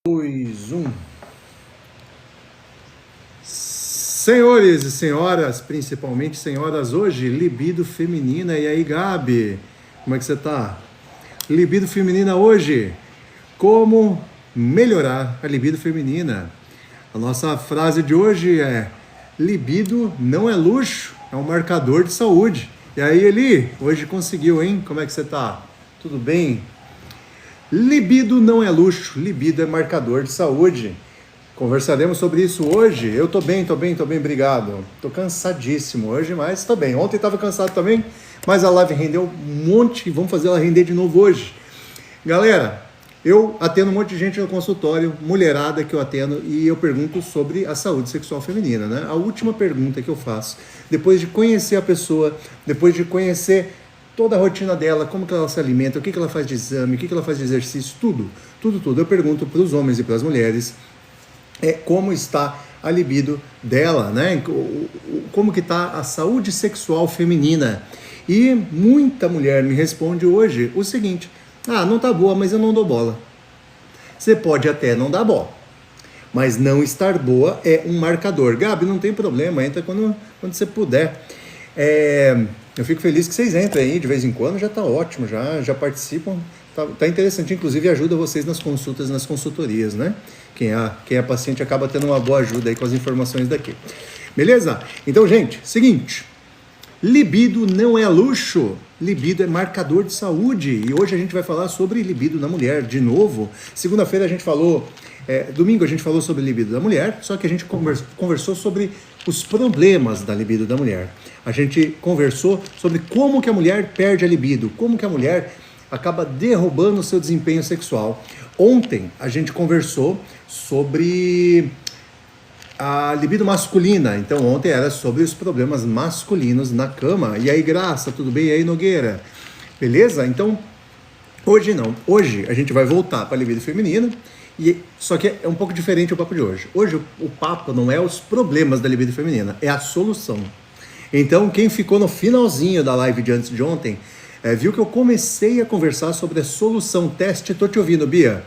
2, 1. Senhores e senhoras, principalmente senhoras, hoje, libido feminina. E aí, Gabi, como é que você tá? Libido feminina hoje, como melhorar a libido feminina. A nossa frase de hoje é: libido não é luxo, é um marcador de saúde. E aí, Eli, hoje conseguiu, hein? Como é que você tá? Tudo bem? Libido não é luxo, libido é marcador de saúde. Conversaremos sobre isso hoje. Eu tô bem, obrigado. Tô cansadíssimo hoje, mas tô bem. Ontem tava cansado também, mas a live rendeu um monte e vamos fazer ela render de novo hoje. Galera, eu atendo um monte de gente no consultório, mulherada que eu atendo, e eu pergunto sobre a saúde sexual feminina, né? A última pergunta que eu faço, depois de conhecer a pessoa, depois de conhecer toda a rotina dela, como que ela se alimenta, o que ela faz de exame, o que ela faz de exercício, tudo. Eu pergunto para os homens e para as mulheres como está a libido dela, né? Como que está a saúde sexual feminina. E muita mulher me responde hoje o seguinte: não tá boa, mas eu não dou bola. Você pode até não dar bola, mas não estar boa é um marcador. Gabi, não tem problema, entra quando você puder. Eu fico feliz que vocês entrem aí de vez em quando, já tá ótimo, já participam, tá interessante, inclusive ajuda vocês nas consultas, nas consultorias, né? Quem é paciente acaba tendo uma boa ajuda aí com as informações daqui. Beleza? Então, gente, seguinte, libido não é luxo, libido é marcador de saúde, e hoje a gente vai falar sobre libido na mulher, de novo. Segunda-feira a gente falou, domingo a gente falou sobre libido da mulher, só que a gente conversou sobre os problemas da libido da mulher. A gente conversou sobre como que a mulher perde a libido, como que a mulher acaba derrubando o seu desempenho sexual. Ontem a gente conversou sobre a libido masculina, então ontem era sobre os problemas masculinos na cama. E aí, Graça, tudo bem? E aí, Nogueira? Beleza? Então, hoje não. Hoje a gente vai voltar para a libido feminina, só que é um pouco diferente o papo de hoje. Hoje o papo não é os problemas da libido feminina, é a solução. Então, quem ficou no finalzinho da live de antes de ontem, viu que eu comecei a conversar sobre a solução. Teste, tô te ouvindo, Bia.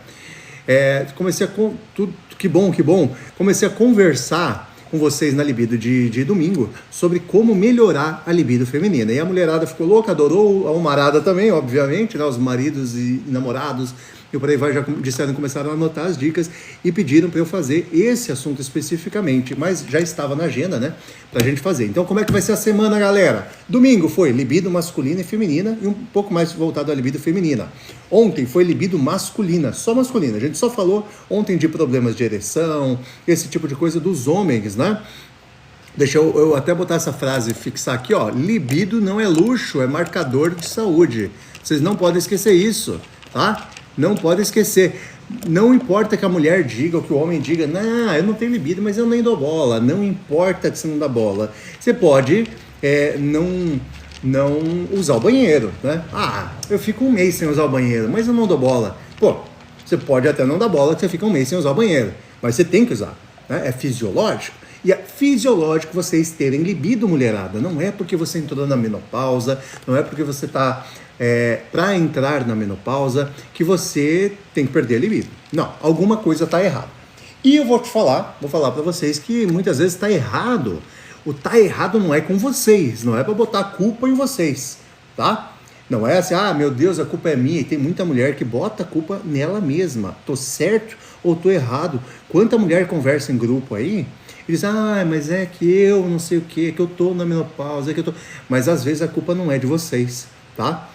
Que bom. Comecei a conversar com vocês na libido de domingo sobre como melhorar a libido feminina. E a mulherada ficou louca, adorou, a humarada também, obviamente, né? Os maridos e namorados e por aí vai, já disseram, começaram a anotar as dicas e pediram para eu fazer esse assunto especificamente, mas já estava na agenda, né, pra gente fazer. Então, como é que vai ser a semana, galera? Domingo foi libido masculina e feminina e um pouco mais voltado à libido feminina. Ontem foi libido masculina, só masculina. A gente só falou ontem de problemas de ereção, esse tipo de coisa dos homens, né? Deixa eu até botar essa frase, fixar aqui, ó. Libido não é luxo, é marcador de saúde. Vocês não podem esquecer isso, tá? Não pode esquecer. Não importa que a mulher diga ou que o homem diga, não, eu não tenho libido, mas eu nem dou bola. Não importa que você não dá bola. Você pode não usar o banheiro, né? Eu fico um mês sem usar o banheiro, mas eu não dou bola. Pô, você pode até não dar bola que você fica um mês sem usar o banheiro, mas você tem que usar, né? É fisiológico. E é fisiológico vocês terem libido, mulherada. Não é porque você entrou na menopausa, não é porque você está para entrar na menopausa que você tem que perder a libido. Não, alguma coisa está errada. E eu vou falar para vocês que muitas vezes está errado. O tá errado não é com vocês, não é para botar a culpa em vocês, tá? Não é assim, meu Deus, a culpa é minha. E tem muita mulher que bota a culpa nela mesma. Tô certo ou tô errado? Quanta mulher conversa em grupo aí e diz, mas é que eu não sei o que eu tô na menopausa, Mas às vezes a culpa não é de vocês, tá?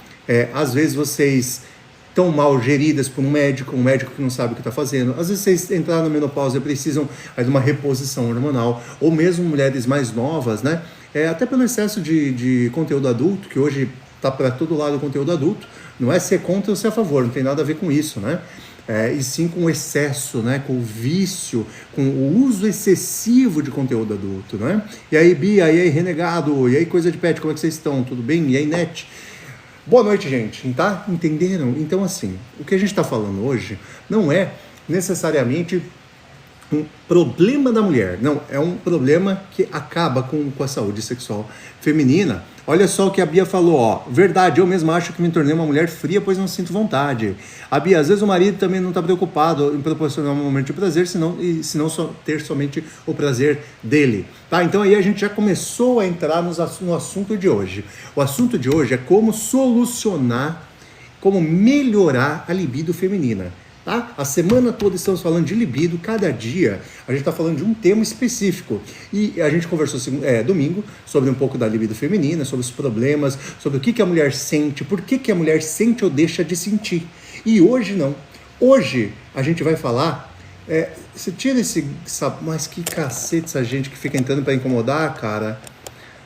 Às vezes vocês estão mal geridas por um médico que não sabe o que está fazendo. Às vezes vocês entraram na menopausa e precisam de uma reposição hormonal, ou mesmo mulheres mais novas, né? Até pelo excesso de conteúdo adulto, que hoje está para todo lado o conteúdo adulto. Não é ser contra ou ser a favor, não tem nada a ver com isso, né? E sim com o excesso, né? Com o vício, com o uso excessivo de conteúdo adulto, né? E aí, Bia, e aí, Renegado, e aí, Coisa de Pet, como é que vocês estão? Tudo bem? E aí, Net? Boa noite, gente, tá? Entenderam? Então, assim, o que a gente está falando hoje não é necessariamente um problema da mulher, não, é um problema que acaba com a saúde sexual feminina, Olha só o que a Bia falou, ó. Verdade, eu mesmo acho que me tornei uma mulher fria, pois não sinto vontade. A Bia, às vezes o marido também não está preocupado em proporcionar um momento de prazer, senão só ter somente o prazer dele. Tá? Então aí a gente já começou a entrar no assunto de hoje. O assunto de hoje é como solucionar, como melhorar a libido feminina. Tá? A semana toda estamos falando de libido, cada dia a gente está falando de um tema específico. E a gente conversou domingo sobre um pouco da libido feminina, sobre os problemas, sobre o que a mulher sente, por que a mulher sente ou deixa de sentir. E hoje não. Hoje a gente vai falar. Você tira mas que cacete essa gente que fica entrando para incomodar, cara.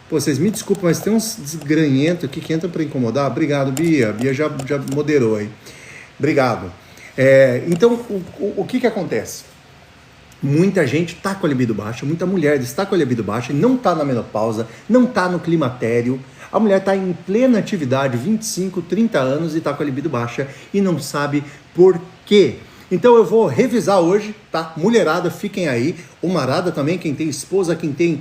Pô, vocês me desculpem, mas tem uns desgranhentos aqui que entram para incomodar. Obrigado, Bia. Bia já moderou aí. Obrigado. Então, o que acontece? Muita gente está com a libido baixa, muita mulher está com a libido baixa, não está na menopausa, não está no climatério. A mulher está em plena atividade, 25, 30 anos e está com a libido baixa e não sabe por quê. Então eu vou revisar hoje, tá? Mulherada, fiquem aí. Homarada também, quem tem esposa, quem tem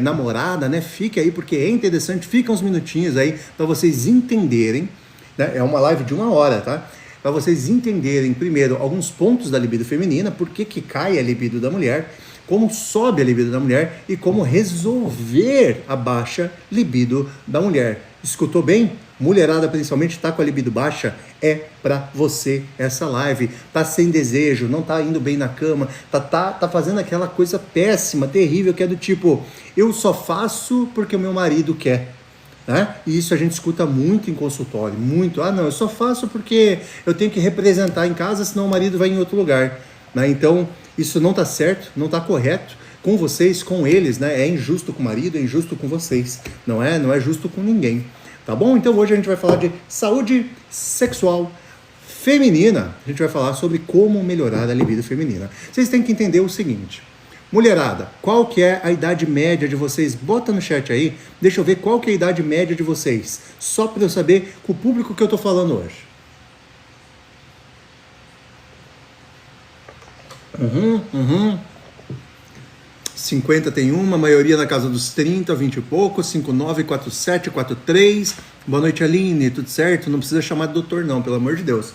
namorada, né? Fique aí porque é interessante, fica uns minutinhos aí para vocês entenderem, né? É uma live de 1 hora, tá? Para vocês entenderem, primeiro, alguns pontos da libido feminina, por que cai a libido da mulher, como sobe a libido da mulher e como resolver a baixa libido da mulher. Escutou bem? Mulherada, principalmente, está com a libido baixa, é para você essa live. Tá sem desejo, não tá indo bem na cama, tá fazendo aquela coisa péssima, terrível, que é do tipo, eu só faço porque o meu marido quer. Né? E isso a gente escuta muito em consultório, muito. Não, eu só faço porque eu tenho que representar em casa, senão o marido vai em outro lugar. Né? Então, isso não está certo, não está correto com vocês, com eles, né? É injusto com o marido, é injusto com vocês, não é justo com ninguém. Tá bom? Então hoje a gente vai falar de saúde sexual feminina. A gente vai falar sobre como melhorar a libido feminina. Vocês têm que entender o seguinte. Mulherada, qual que é a idade média de vocês? Bota no chat aí, deixa eu ver qual que é a idade média de vocês. Só para eu saber com o público que eu tô falando hoje. 50 tem uma, a maioria na casa dos 30, 20 e pouco, 59, 47, 43. Boa noite, Aline, tudo certo? Não precisa chamar de doutor não, pelo amor de Deus.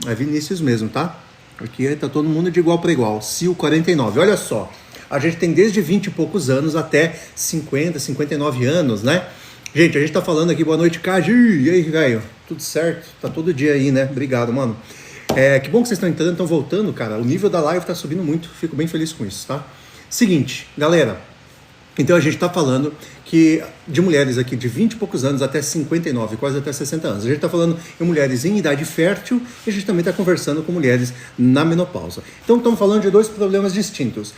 É Vinícius mesmo, tá? Aqui tá todo mundo de igual para igual. Sil 49, olha só. A gente tem desde 20 e poucos anos até 50, 59 anos, né? Gente, a gente tá falando aqui, boa noite, Kaji. E aí, velho? Tudo certo? Tá todo dia aí, né? Obrigado, mano. Que bom que vocês estão entrando, estão voltando, cara. O nível da live tá subindo muito, fico bem feliz com isso, tá? Seguinte, galera. Então a gente tá falando de mulheres aqui de 20 e poucos anos até 59, quase até 60 anos. A gente tá falando em mulheres em idade fértil e a gente também tá conversando com mulheres na menopausa. Então estamos falando de 2 problemas distintos.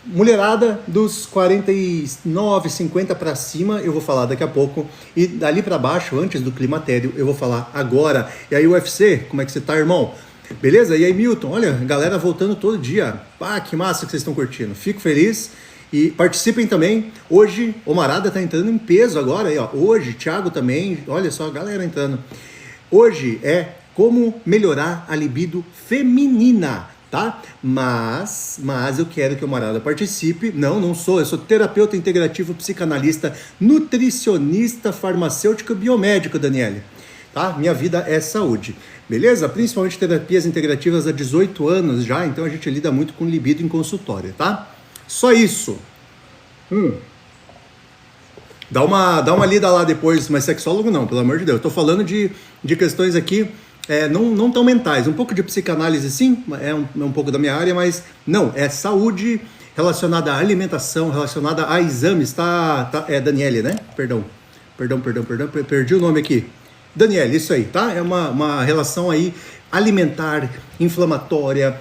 Mulherada dos 49, 50 para cima, eu vou falar daqui a pouco. E dali para baixo, antes do climatério, eu vou falar agora. E aí, UFC, como é que você tá, irmão? Beleza? E aí, Milton, olha, galera voltando todo dia. Que massa que vocês estão curtindo. Fico feliz. E participem também. Hoje, o Marada tá entrando em peso agora. Aí, ó. Hoje, Thiago também. Olha só, a galera entrando. Hoje é como melhorar a libido feminina. Tá? Mas eu quero que o Marada participe. Não sou, eu sou terapeuta integrativo, psicanalista, nutricionista, farmacêutico e biomédico, Daniele. Tá? Minha vida é saúde, beleza? Principalmente terapias integrativas há 18 anos já, então a gente lida muito com libido em consultório, tá? Só isso. Dá uma lida lá depois, mas sexólogo não, pelo amor de Deus. Eu tô falando de questões aqui não tão mentais, um pouco de psicanálise sim, é um pouco da minha área, mas não, é saúde relacionada à alimentação, relacionada a exames, Daniele, né? Perdão, perdi o nome aqui. Daniele, isso aí, tá? É uma relação aí alimentar, inflamatória,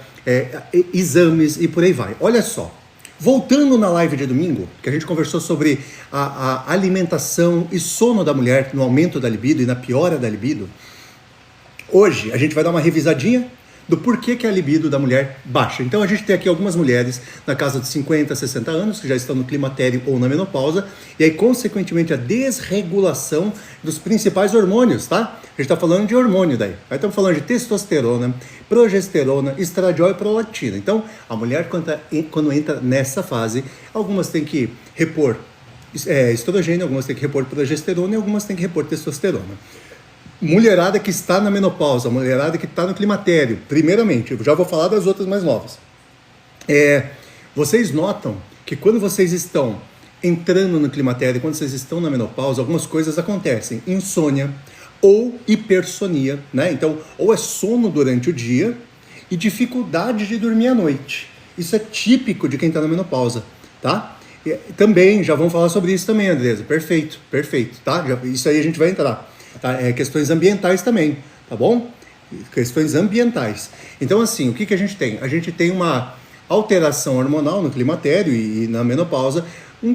exames e por aí vai. Olha só, voltando na live de domingo, que a gente conversou sobre a alimentação e sono da mulher no aumento da libido e na piora da libido, hoje a gente vai dar uma revisadinha do porquê que a libido da mulher baixa. Então a gente tem aqui algumas mulheres na casa de 50, 60 anos, que já estão no climatério ou na menopausa, e aí consequentemente a desregulação dos principais hormônios, tá? A gente tá falando de hormônio daí. Aí estamos falando de testosterona, progesterona, estradiol e prolactina. Então a mulher quando entra nessa fase, algumas têm que repor estrogênio, algumas têm que repor progesterona e algumas têm que repor testosterona. Mulherada que está na menopausa, mulherada que está no climatério, primeiramente, eu já vou falar das outras mais novas. Vocês notam que quando vocês estão entrando no climatério, quando vocês estão na menopausa, algumas coisas acontecem. Insônia ou hipersonia, né? Então, ou é sono durante o dia e dificuldade de dormir à noite. Isso é típico de quem está na menopausa, tá? Também, já vamos falar sobre isso também, Andresa. Perfeito, tá? Isso aí a gente vai entrar. Tá? Questões ambientais também, tá bom? Questões ambientais. Então, assim, o que a gente tem? A gente tem uma alteração hormonal no climatério e na menopausa,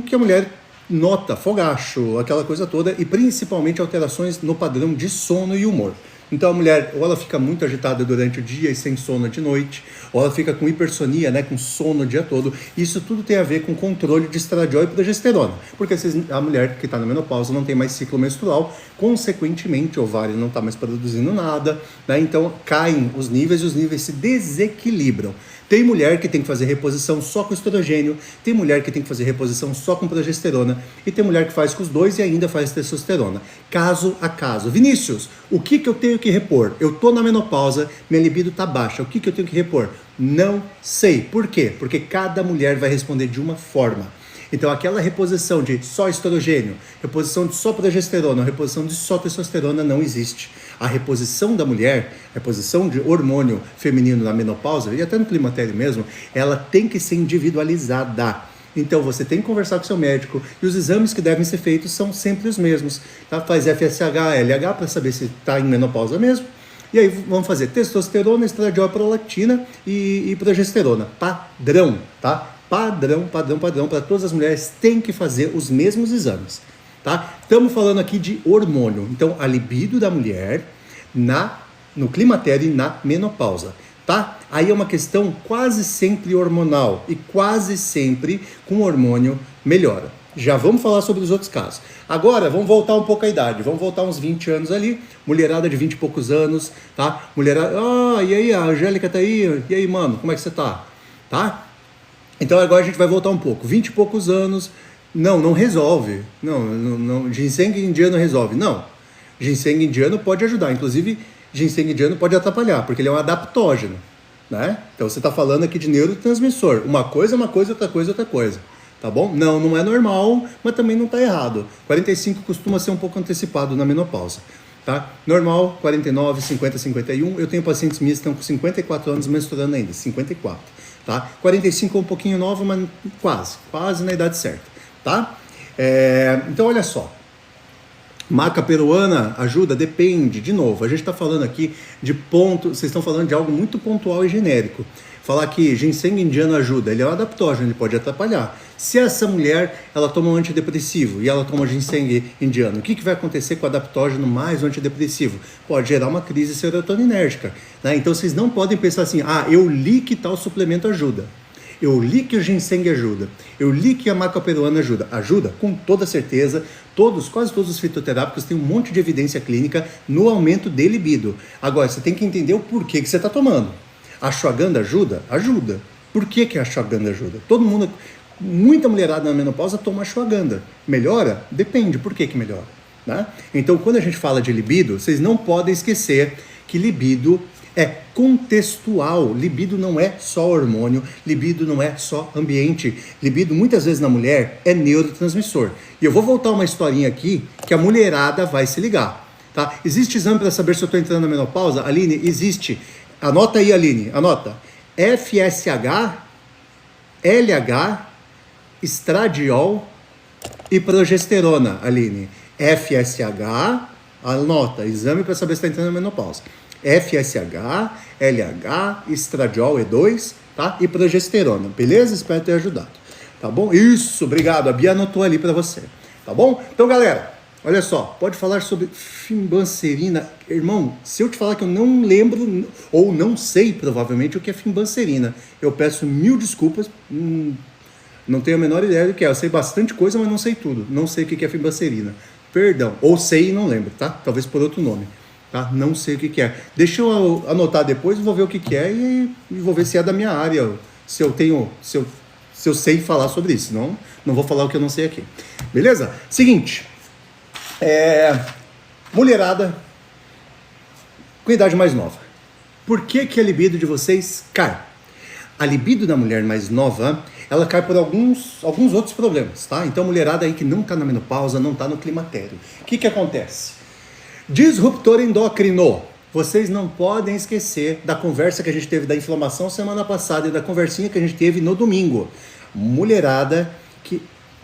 que a mulher nota, fogacho, aquela coisa toda, e principalmente alterações no padrão de sono e humor. Então a mulher, ou ela fica muito agitada durante o dia e sem sono de noite, ou ela fica com hipersonia, né, com sono o dia todo. Isso tudo tem a ver com controle de estradiol e progesterona, porque a mulher que está na menopausa não tem mais ciclo menstrual, consequentemente o ovário não está mais produzindo nada, né, então caem os níveis e os níveis se desequilibram. Tem mulher que tem que fazer reposição só com estrogênio, tem mulher que tem que fazer reposição só com progesterona, e tem mulher que faz com os dois e ainda faz testosterona. Caso a caso. Vinícius, o que eu tenho que repor? Eu tô na menopausa, minha libido tá baixa, o que eu tenho que repor? Não sei. Por quê? Porque cada mulher vai responder de uma forma. Então aquela reposição de só estrogênio, reposição de só progesterona, reposição de só testosterona não existe. A reposição da mulher, a reposição de hormônio feminino na menopausa, e até no climatério mesmo, ela tem que ser individualizada. Então você tem que conversar com seu médico e os exames que devem ser feitos são sempre os mesmos. Tá? Faz FSH, LH para saber se está em menopausa mesmo. E aí vamos fazer testosterona, estradiol, prolactina e progesterona. Padrão, tá? Padrão, para todas as mulheres tem que fazer os mesmos exames, tá? Estamos falando aqui de hormônio, então a libido da mulher no climatério e na menopausa, tá? Aí é uma questão quase sempre hormonal e quase sempre com hormônio melhora. Já vamos falar sobre os outros casos. Agora, vamos voltar um pouco à idade, vamos voltar uns 20 anos ali, mulherada de 20 e poucos anos, tá? Mulherada, e aí, a Angélica tá aí, e aí, mano, como é que você tá? Tá? Então agora a gente vai voltar um pouco. 20 e poucos anos, não resolve. Não, ginseng indiano resolve. Não, ginseng indiano pode ajudar. Inclusive, ginseng indiano pode atrapalhar, porque ele é um adaptógeno, né? Então você está falando aqui de neurotransmissor. Uma coisa é uma coisa, outra coisa é outra coisa. Tá bom? Não é normal, mas também não está errado. 45 costuma ser um pouco antecipado na menopausa. Tá? Normal, 49, 50, 51. Eu tenho pacientes minhas que estão com 54 anos menstruando ainda, 54. Tá? 45 é um pouquinho nova, mas quase na idade certa, tá? Então olha só, maca peruana ajuda? Depende, de novo, a gente está falando aqui de ponto, vocês estão falando de algo muito pontual e genérico. Falar que ginseng indiano ajuda, ele é um adaptógeno, ele pode atrapalhar. Se essa mulher, ela toma um antidepressivo e ela toma ginseng indiano, o que vai acontecer com o adaptógeno mais o antidepressivo? Pode gerar uma crise serotoninérgica, né? Então vocês não podem pensar assim, eu li que tal suplemento ajuda. Eu li que o ginseng ajuda. Eu li que a maca peruana ajuda. Ajuda? Com toda certeza. Quase todos os fitoterápicos têm um monte de evidência clínica no aumento de libido. Agora, você tem que entender o porquê que você está tomando. A ashwagandha ajuda? Ajuda. Por que a ashwagandha ajuda? Muita mulherada na menopausa toma ashwagandha. Melhora? Depende. Por que melhora? Né? Então, quando a gente fala de libido, vocês não podem esquecer que libido é contextual. Libido não é só hormônio, libido não é só ambiente. Libido, muitas vezes na mulher, é neurotransmissor. E eu vou voltar uma historinha aqui que a mulherada vai se ligar. Tá? Existe exame para saber se eu estou entrando na menopausa? Aline, existe. Anota aí, Aline, anota. FSH, LH, estradiol e progesterona, Aline. FSH, anota, exame para saber se está entrando na menopausa. FSH, LH, estradiol E2, tá? E progesterona, beleza? Espero ter ajudado, tá bom? Isso, obrigado, a Bia anotou ali para você, tá bom? Então, galera, olha só, pode falar sobre fimbanserina. Irmão, se eu te falar que eu não lembro, ou não sei provavelmente o que é fimbanserina, eu peço mil desculpas, não tenho a menor ideia do que é. Eu sei bastante coisa, mas não sei tudo. Não sei o que é fimbanserina. Perdão, ou sei e não lembro, tá? Talvez por outro nome, tá? Não sei o que é. Deixa eu anotar depois, vou ver o que é e vou ver se é da minha área, se se eu sei falar sobre isso, senão não vou falar o que eu não sei aqui. Beleza? Seguinte, mulherada com idade mais nova. Por que a libido de vocês cai? A libido da mulher mais nova, ela cai por alguns outros problemas, tá? Então, mulherada aí que não tá na menopausa, não tá no climatério. O que acontece? Disruptor endócrino. Vocês não podem esquecer da conversa que a gente teve da inflamação semana passada e da conversinha que a gente teve no domingo. Mulherada,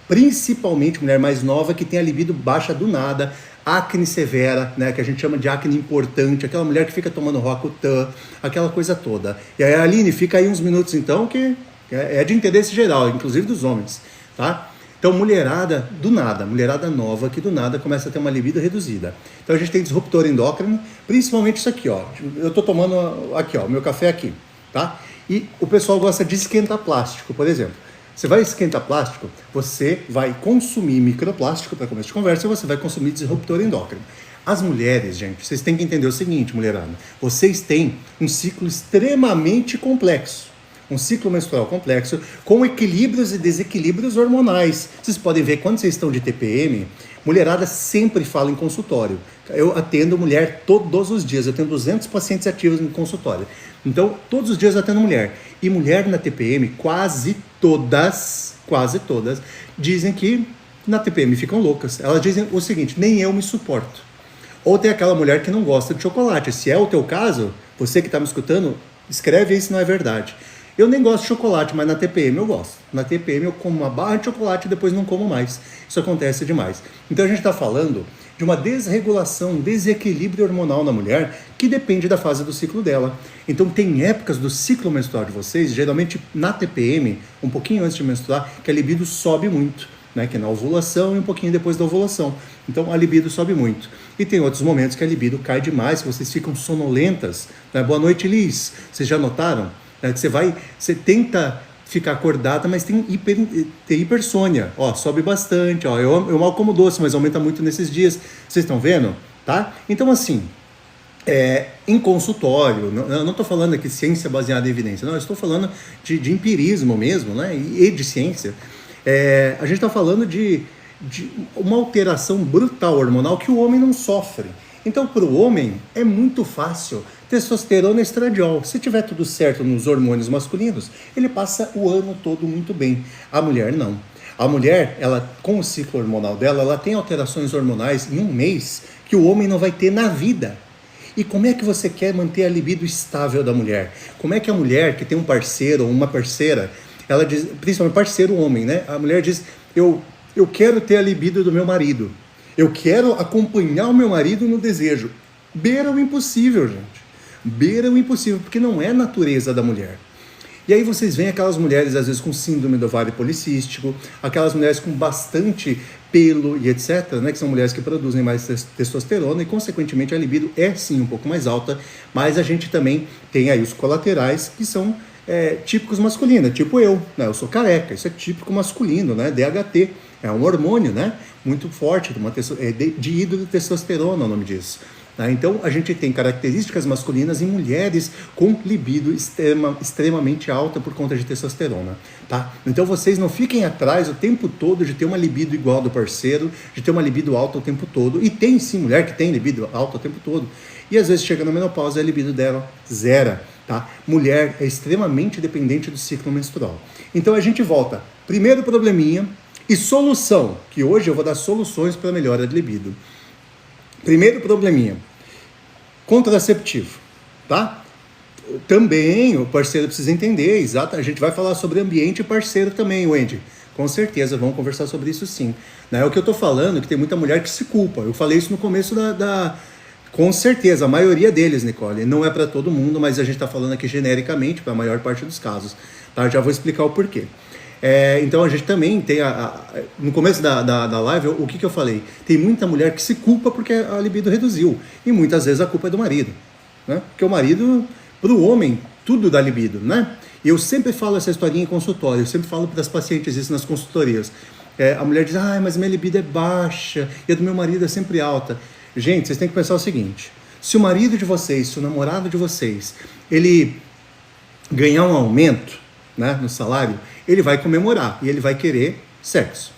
principalmente mulher mais nova, que tem a libido baixa do nada, acne severa, né, que a gente chama de acne importante, aquela mulher que fica tomando Roacutan, aquela coisa toda. E aí, Aline, fica aí uns minutos então, que é de interesse geral, inclusive dos homens, tá? Então, mulherada do nada, mulherada nova que do nada começa a ter uma libido reduzida. Então, a gente tem disruptor endócrino, principalmente isso aqui, ó. Eu tô tomando aqui, ó, meu café aqui, tá? E o pessoal gosta de esquentar plástico, por exemplo. Você vai esquentar plástico, você vai consumir microplástico, para começo de conversa, você vai consumir disruptor endócrino. As mulheres, gente, vocês têm que entender o seguinte, mulherada. Vocês têm um ciclo extremamente complexo. Um ciclo menstrual complexo, com equilíbrios e desequilíbrios hormonais. Vocês podem ver, quando vocês estão de TPM, mulherada sempre fala em consultório. Eu atendo mulher todos os dias, eu tenho 200 pacientes ativos no consultório. Então, todos os dias eu atendo mulher. E mulher na TPM, quase todas, dizem que na TPM ficam loucas. Elas dizem o seguinte, nem eu me suporto. Ou tem aquela mulher que não gosta de chocolate. Se é o teu caso, você que está me escutando, escreve aí se não é verdade. Eu nem gosto de chocolate, mas na TPM eu gosto. Na TPM eu como uma barra de chocolate e depois não como mais. Isso acontece demais. Então a gente está falando de uma desregulação, um desequilíbrio hormonal na mulher que depende da fase do ciclo dela. Então tem épocas do ciclo menstrual de vocês, geralmente na TPM, um pouquinho antes de menstruar, que a libido sobe muito, né? Que é na ovulação e um pouquinho depois da ovulação. Então a libido sobe muito. E tem outros momentos que a libido cai demais, que vocês ficam sonolentas. Né? Boa noite, Liz. Vocês já notaram? Que você tenta ficar acordada, mas tem hipersônia, ó, sobe bastante, ó, eu mal como doce, mas aumenta muito nesses dias, vocês estão vendo, tá? Então assim, em consultório, eu não estou falando aqui de ciência baseada em evidência, não, eu estou falando de empirismo mesmo, né, e de ciência, a gente está falando de uma alteração brutal hormonal que o homem não sofre. Então, para o homem, é muito fácil testosterona e estradiol. Se tiver tudo certo nos hormônios masculinos, ele passa o ano todo muito bem. A mulher, não. A mulher, ela, com o ciclo hormonal dela, ela tem alterações hormonais em um mês que o homem não vai ter na vida. E como é que você quer manter a libido estável da mulher? Como é que a mulher que tem um parceiro ou uma parceira, ela diz, principalmente parceiro homem, né? A mulher diz, eu quero ter a libido do meu marido. Eu quero acompanhar o meu marido no desejo. Beira o impossível, gente. Beira o impossível, porque não é natureza da mulher. E aí vocês veem aquelas mulheres, às vezes, com síndrome do ovário policístico, aquelas mulheres com bastante pelo e etc., né, que são mulheres que produzem mais testosterona e, consequentemente, a libido é, sim, um pouco mais alta, mas a gente também tem aí os colaterais que são típicos masculinos, tipo eu, né, eu sou careca, isso é típico masculino, né, DHT, é um hormônio, né, muito forte, de hidrotestosterona, o nome disso. Então, a gente tem características masculinas em mulheres com libido extremamente alta por conta de testosterona, tá? Então, vocês não fiquem atrás o tempo todo de ter uma libido igual do parceiro, de ter uma libido alta o tempo todo. E tem, sim, mulher que tem libido alta o tempo todo. E, às vezes, chega na menopausa e a libido dela zera, tá? Mulher é extremamente dependente do ciclo menstrual. Então, a gente volta. Primeiro probleminha e solução, que hoje eu vou dar soluções para a melhora de libido. Primeiro probleminha, contraceptivo, tá? Também o parceiro precisa entender, exato, a gente vai falar sobre ambiente e parceiro também, Wendy. Com certeza, vamos conversar sobre isso sim. Não é o que eu tô falando, que tem muita mulher que se culpa. Eu falei isso no começo Com certeza, a maioria deles, Nicole, não é para todo mundo, mas a gente tá falando aqui genericamente, para a maior parte dos casos. Tá? Já vou explicar o porquê. Então a gente também tem, no começo da live, o que eu falei? Tem muita mulher que se culpa porque a libido reduziu. E muitas vezes a culpa é do marido. Né? Porque o marido, para o homem, tudo dá libido. Né? E eu sempre falo essa historinha em consultório, eu sempre falo para as pacientes isso nas consultorias. A mulher diz, mas minha libido é baixa e a do meu marido é sempre alta. Gente, vocês têm que pensar o seguinte, se o marido de vocês, se o namorado de vocês, ele ganhar um aumento, né, no salário, ele vai comemorar e ele vai querer sexo.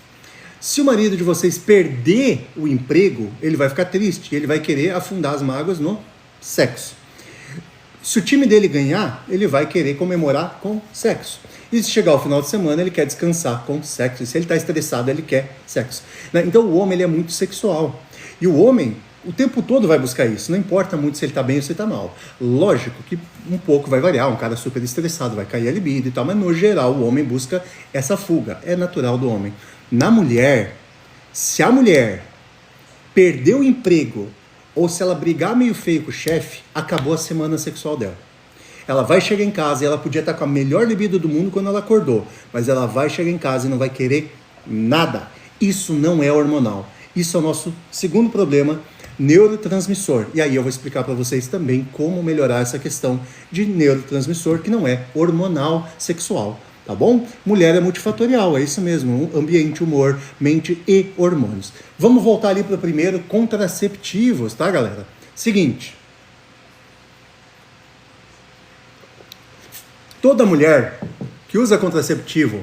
Se o marido de vocês perder o emprego, ele vai ficar triste, ele vai querer afundar as mágoas no sexo. Se o time dele ganhar, ele vai querer comemorar com sexo. E se chegar ao final de semana, ele quer descansar com sexo. E se ele está estressado, ele quer sexo. Então o homem ele é muito sexual. E o homem o tempo todo vai buscar isso. Não importa muito se ele está bem ou se ele está mal. Lógico que um pouco vai variar. Um cara super estressado vai cair a libido e tal. Mas no geral o homem busca essa fuga. É natural do homem. Na mulher, se a mulher perder o emprego ou se ela brigar meio feio com o chefe, acabou a semana sexual dela. Ela vai chegar em casa e ela podia estar com a melhor libido do mundo quando ela acordou, mas ela vai chegar em casa e não vai querer nada. Isso não é hormonal. Isso é o nosso segundo problema, neurotransmissor. E aí eu vou explicar para vocês também como melhorar essa questão de neurotransmissor, que não é hormonal sexual. Tá bom? Mulher é multifatorial, é isso mesmo, ambiente, humor, mente e hormônios. Vamos voltar ali para o primeiro, contraceptivos, tá, galera? Seguinte. Toda mulher que usa contraceptivo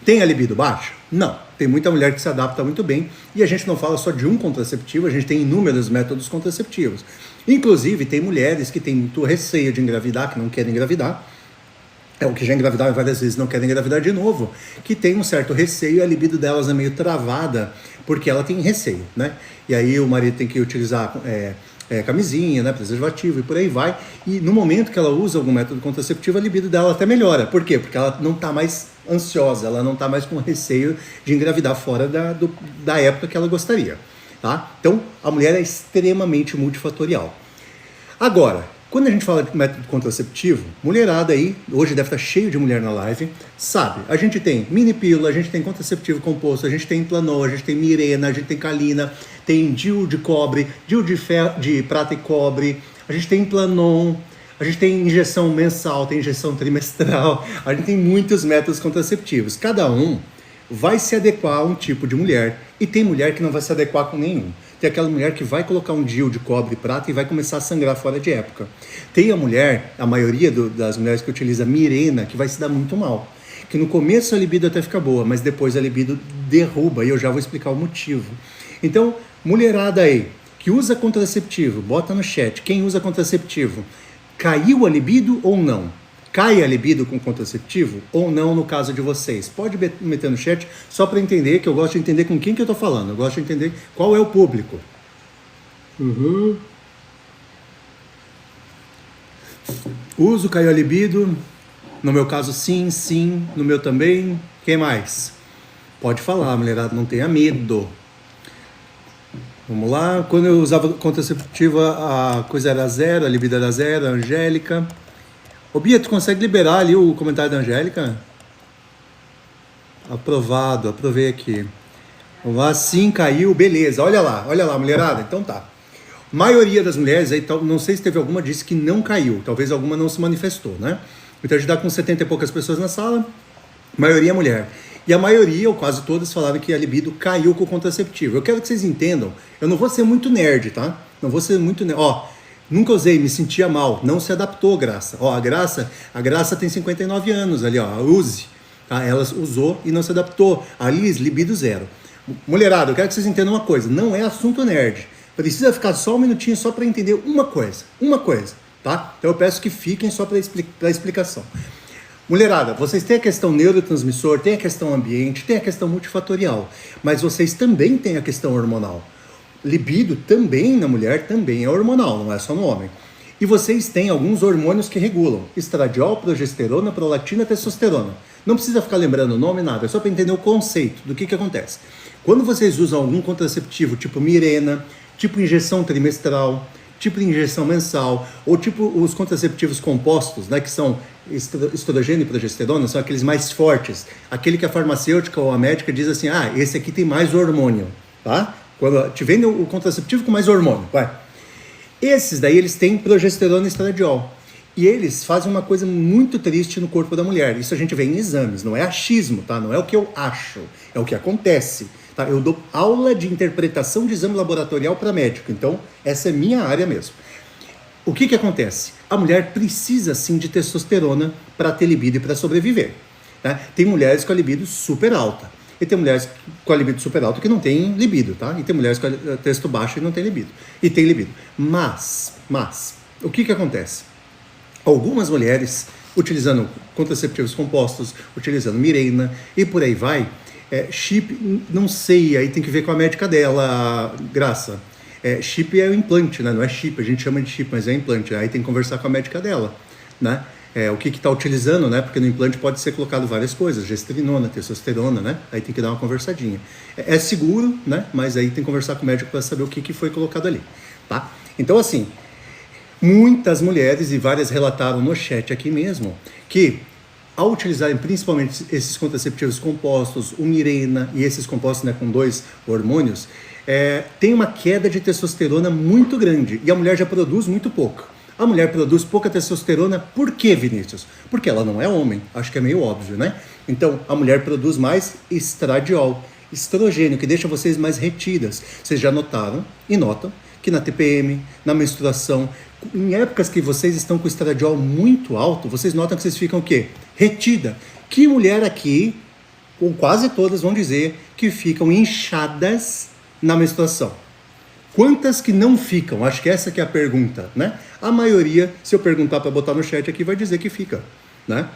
tem a libido baixa? Não. Tem muita mulher que se adapta muito bem e a gente não fala só de um contraceptivo, a gente tem inúmeros métodos contraceptivos. Inclusive, tem mulheres que têm muito receio de engravidar, que não querem engravidar, o que já engravidaram várias vezes não querem engravidar de novo, que tem um certo receio e a libido delas é meio travada, porque ela tem receio, né? E aí o marido tem que utilizar camisinha, né, preservativo e por aí vai, e no momento que ela usa algum método contraceptivo, a libido dela até melhora. Por quê? Porque ela não está mais ansiosa, ela não está mais com receio de engravidar fora da época que ela gostaria, tá? Então, a mulher é extremamente multifatorial. Agora, quando a gente fala de método contraceptivo, mulherada aí, hoje deve estar cheio de mulher na live, sabe? A gente tem mini pílula, a gente tem contraceptivo composto, a gente tem Planol, a gente tem Mirena, a gente tem Calina, tem DIU de cobre, DIU de prata e cobre, a gente tem Planon, a gente tem injeção mensal, tem injeção trimestral, a gente tem muitos métodos contraceptivos. Cada um vai se adequar a um tipo de mulher e tem mulher que não vai se adequar com nenhum. Tem aquela mulher que vai colocar um DIU de cobre e prata e vai começar a sangrar fora de época. Tem a mulher, a maioria das mulheres que utiliza Mirena, que vai se dar muito mal. Que no começo a libido até fica boa, mas depois a libido derruba e eu já vou explicar o motivo. Então, mulherada aí, que usa contraceptivo, bota no chat, quem usa contraceptivo, caiu a libido ou não? Cai a libido com contraceptivo ou não no caso de vocês? Pode meter no chat só para entender, que eu gosto de entender com quem que eu tô falando. Eu gosto de entender qual é o público. Uso, caiu a libido. No meu caso, sim, sim. No meu também. Quem mais? Pode falar, mulherada, não tenha medo. Vamos lá. Quando eu usava contraceptivo, a coisa era zero, a libido era zero, a Angélica. Ô Bia, tu consegue liberar ali o comentário da Angélica? Aprovado, aprovei aqui. Vamos lá, sim, caiu, beleza. Olha lá, mulherada. Então tá. Maioria das mulheres, aí, não sei se teve alguma, disse que não caiu. Talvez alguma não se manifestou, né? Então a gente dá com 70 e poucas pessoas na sala, maioria mulher. E a maioria, ou quase todas, falaram que a libido caiu com o contraceptivo. Eu quero que vocês entendam, eu não vou ser muito nerd, tá? Não vou ser muito nerd. Ó, nunca usei, me sentia mal, não se adaptou, Graça. Ó, a Graça tem 59 anos ali, ó, use. Tá? Ela usou e não se adaptou. A Liz, libido zero. Mulherada, eu quero que vocês entendam uma coisa, não é assunto nerd. Precisa ficar só um minutinho só para entender uma coisa, tá? Então eu peço que fiquem só para a explicação. Mulherada, vocês têm a questão neurotransmissor, tem a questão ambiente, tem a questão multifatorial, mas vocês também têm a questão hormonal. Libido também na mulher também é hormonal, não é só no homem. E vocês têm alguns hormônios que regulam: estradiol, progesterona, prolactina, testosterona. Não precisa ficar lembrando o nome, nada, é só para entender o conceito do que acontece. Quando vocês usam algum contraceptivo, tipo Mirena, tipo injeção trimestral, tipo injeção mensal, ou tipo os contraceptivos compostos, né, que são estrogênio e progesterona, são aqueles mais fortes. Aquele que a farmacêutica ou a médica diz assim, ah, esse aqui tem mais hormônio, tá? Quando te vende o contraceptivo com mais hormônio, vai. Esses daí, eles têm progesterona e estradiol. E eles fazem uma coisa muito triste no corpo da mulher. Isso a gente vê em exames, não é achismo, tá? Não é o que eu acho, é o que acontece. Tá? Eu dou aula de interpretação de exame laboratorial para médico, então essa é minha área mesmo. O que acontece? A mulher precisa sim de testosterona para ter libido e para sobreviver. Né? Tem mulheres com a libido super alta. E tem mulheres com a libido super alta que não tem libido, tá? E tem mulheres com a testo baixo e não tem libido. E tem libido. Mas, o que acontece? Algumas mulheres, utilizando contraceptivos compostos, utilizando Mirena e por aí vai, chip, não sei, aí tem que ver com a médica dela, Graça. Chip é o implante, né? Não é chip, a gente chama de chip, mas é implante. Aí tem que conversar com a médica dela, né? O que está utilizando, né? Porque no implante pode ser colocado várias coisas, gestrinona, testosterona, né? Aí tem que dar uma conversadinha. É seguro, né? Mas aí tem que conversar com o médico para saber o que foi colocado ali, tá? Então, assim, muitas mulheres, e várias relataram no chat aqui mesmo, que ao utilizarem principalmente esses contraceptivos compostos, o Mirena e esses compostos, né, com 2 hormônios, tem uma queda de testosterona muito grande e a mulher já produz muito pouco. A mulher produz pouca testosterona, por quê, Vinícius? Porque ela não é homem, acho que é meio óbvio, né? Então, a mulher produz mais estradiol, estrogênio, que deixa vocês mais retidas. Vocês já notaram e notam que na TPM, na menstruação, em épocas que vocês estão com o estradiol muito alto, vocês notam que vocês ficam o quê? Retida. Que mulher aqui, ou quase todas vão dizer, que ficam inchadas na menstruação? Quantas que não ficam? Acho que essa que é a pergunta, né? A maioria, se eu perguntar para botar no chat aqui, vai dizer que fica, né?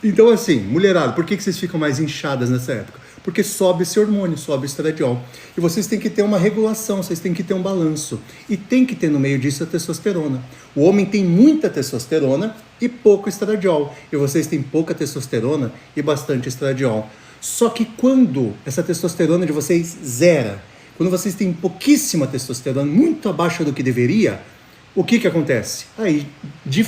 Então, assim, mulherada, por que vocês ficam mais inchadas nessa época? Porque sobe esse hormônio, sobe o estradiol. E vocês têm que ter uma regulação, vocês têm que ter um balanço. E tem que ter no meio disso a testosterona. O homem tem muita testosterona e pouco estradiol. E vocês têm pouca testosterona e bastante estradiol. Só que quando essa testosterona de vocês zera, quando vocês têm pouquíssima testosterona, muito abaixo do que deveria, o que acontece? Aí, de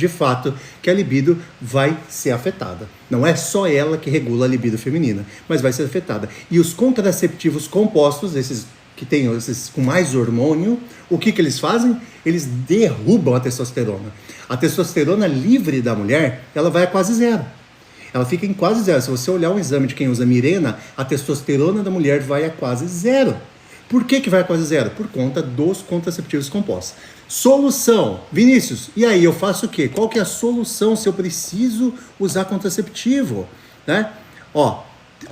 fato, que a libido vai ser afetada. Não é só ela que regula a libido feminina, mas vai ser afetada. E os contraceptivos compostos, esses que tem esses com mais hormônio, o que eles fazem? Eles derrubam a testosterona. A testosterona livre da mulher, ela vai a quase zero. Ela fica em quase zero. Se você olhar um exame de quem usa Mirena, a testosterona da mulher vai a quase zero. Por que vai a quase zero? Por conta dos contraceptivos compostos. Solução. Vinícius, e aí eu faço o quê? Qual que é a solução se eu preciso usar contraceptivo? Né?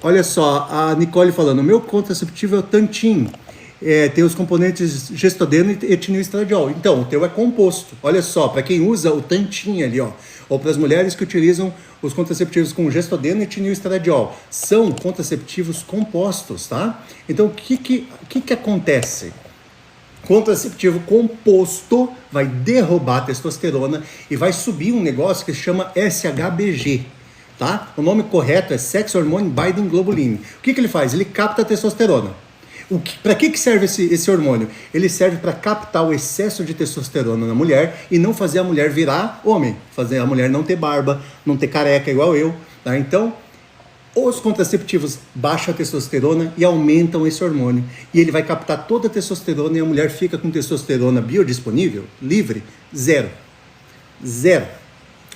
Olha só, a Nicole falando, o meu contraceptivo é o Tantin. Tem os componentes gestodeno e etinilestradiol. Então, o teu é composto. Olha só, para quem usa o Tantin ali, ou para as mulheres que utilizam os contraceptivos com gestodeno e etinilestradiol, são contraceptivos compostos, tá? Então, o que acontece? Contraceptivo composto vai derrubar a testosterona e vai subir um negócio que se chama SHBG, tá? O nome correto é Sex Hormone Binding Globulin. O que ele faz? Ele capta a testosterona. Para que serve esse hormônio? Ele serve para captar o excesso de testosterona na mulher e não fazer a mulher virar homem, fazer a mulher não ter barba, não ter careca igual eu, tá? Então, os contraceptivos baixam a testosterona e aumentam esse hormônio. E ele vai captar toda a testosterona e a mulher fica com testosterona biodisponível, livre, zero.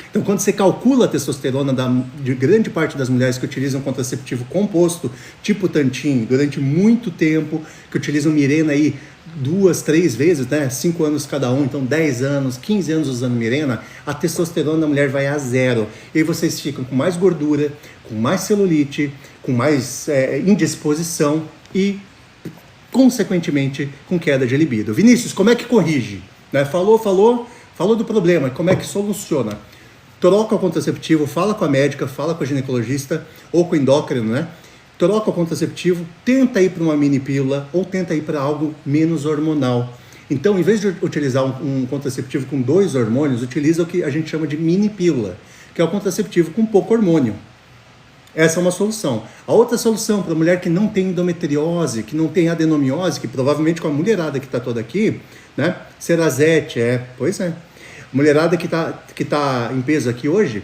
Então, quando você calcula a testosterona de grande parte das mulheres que utilizam contraceptivo composto, tipo Tantin, durante muito tempo, que utilizam Mirena aí 2, 3 vezes, né? 5 anos cada um, então 10 anos, 15 anos usando Mirena, a testosterona da mulher vai a zero. E aí vocês ficam com mais gordura, com mais celulite, com mais indisposição e, consequentemente, com queda de libido. Vinícius, como é que corrige? Né? Falou do problema, como é que soluciona? Troca o contraceptivo, fala com a médica, fala com a ginecologista ou com o endócrino, né? Troca o contraceptivo, tenta ir para uma mini pílula ou tenta ir para algo menos hormonal. Então, em vez de utilizar um contraceptivo com 2 hormônios, utiliza o que a gente chama de mini pílula, que é o contraceptivo com pouco hormônio. Essa é uma solução. A outra solução para a mulher que não tem endometriose, que não tem adenomiose, que provavelmente com a mulherada que está toda aqui, né? Cerazete, pois é. Mulherada que tá em peso aqui hoje,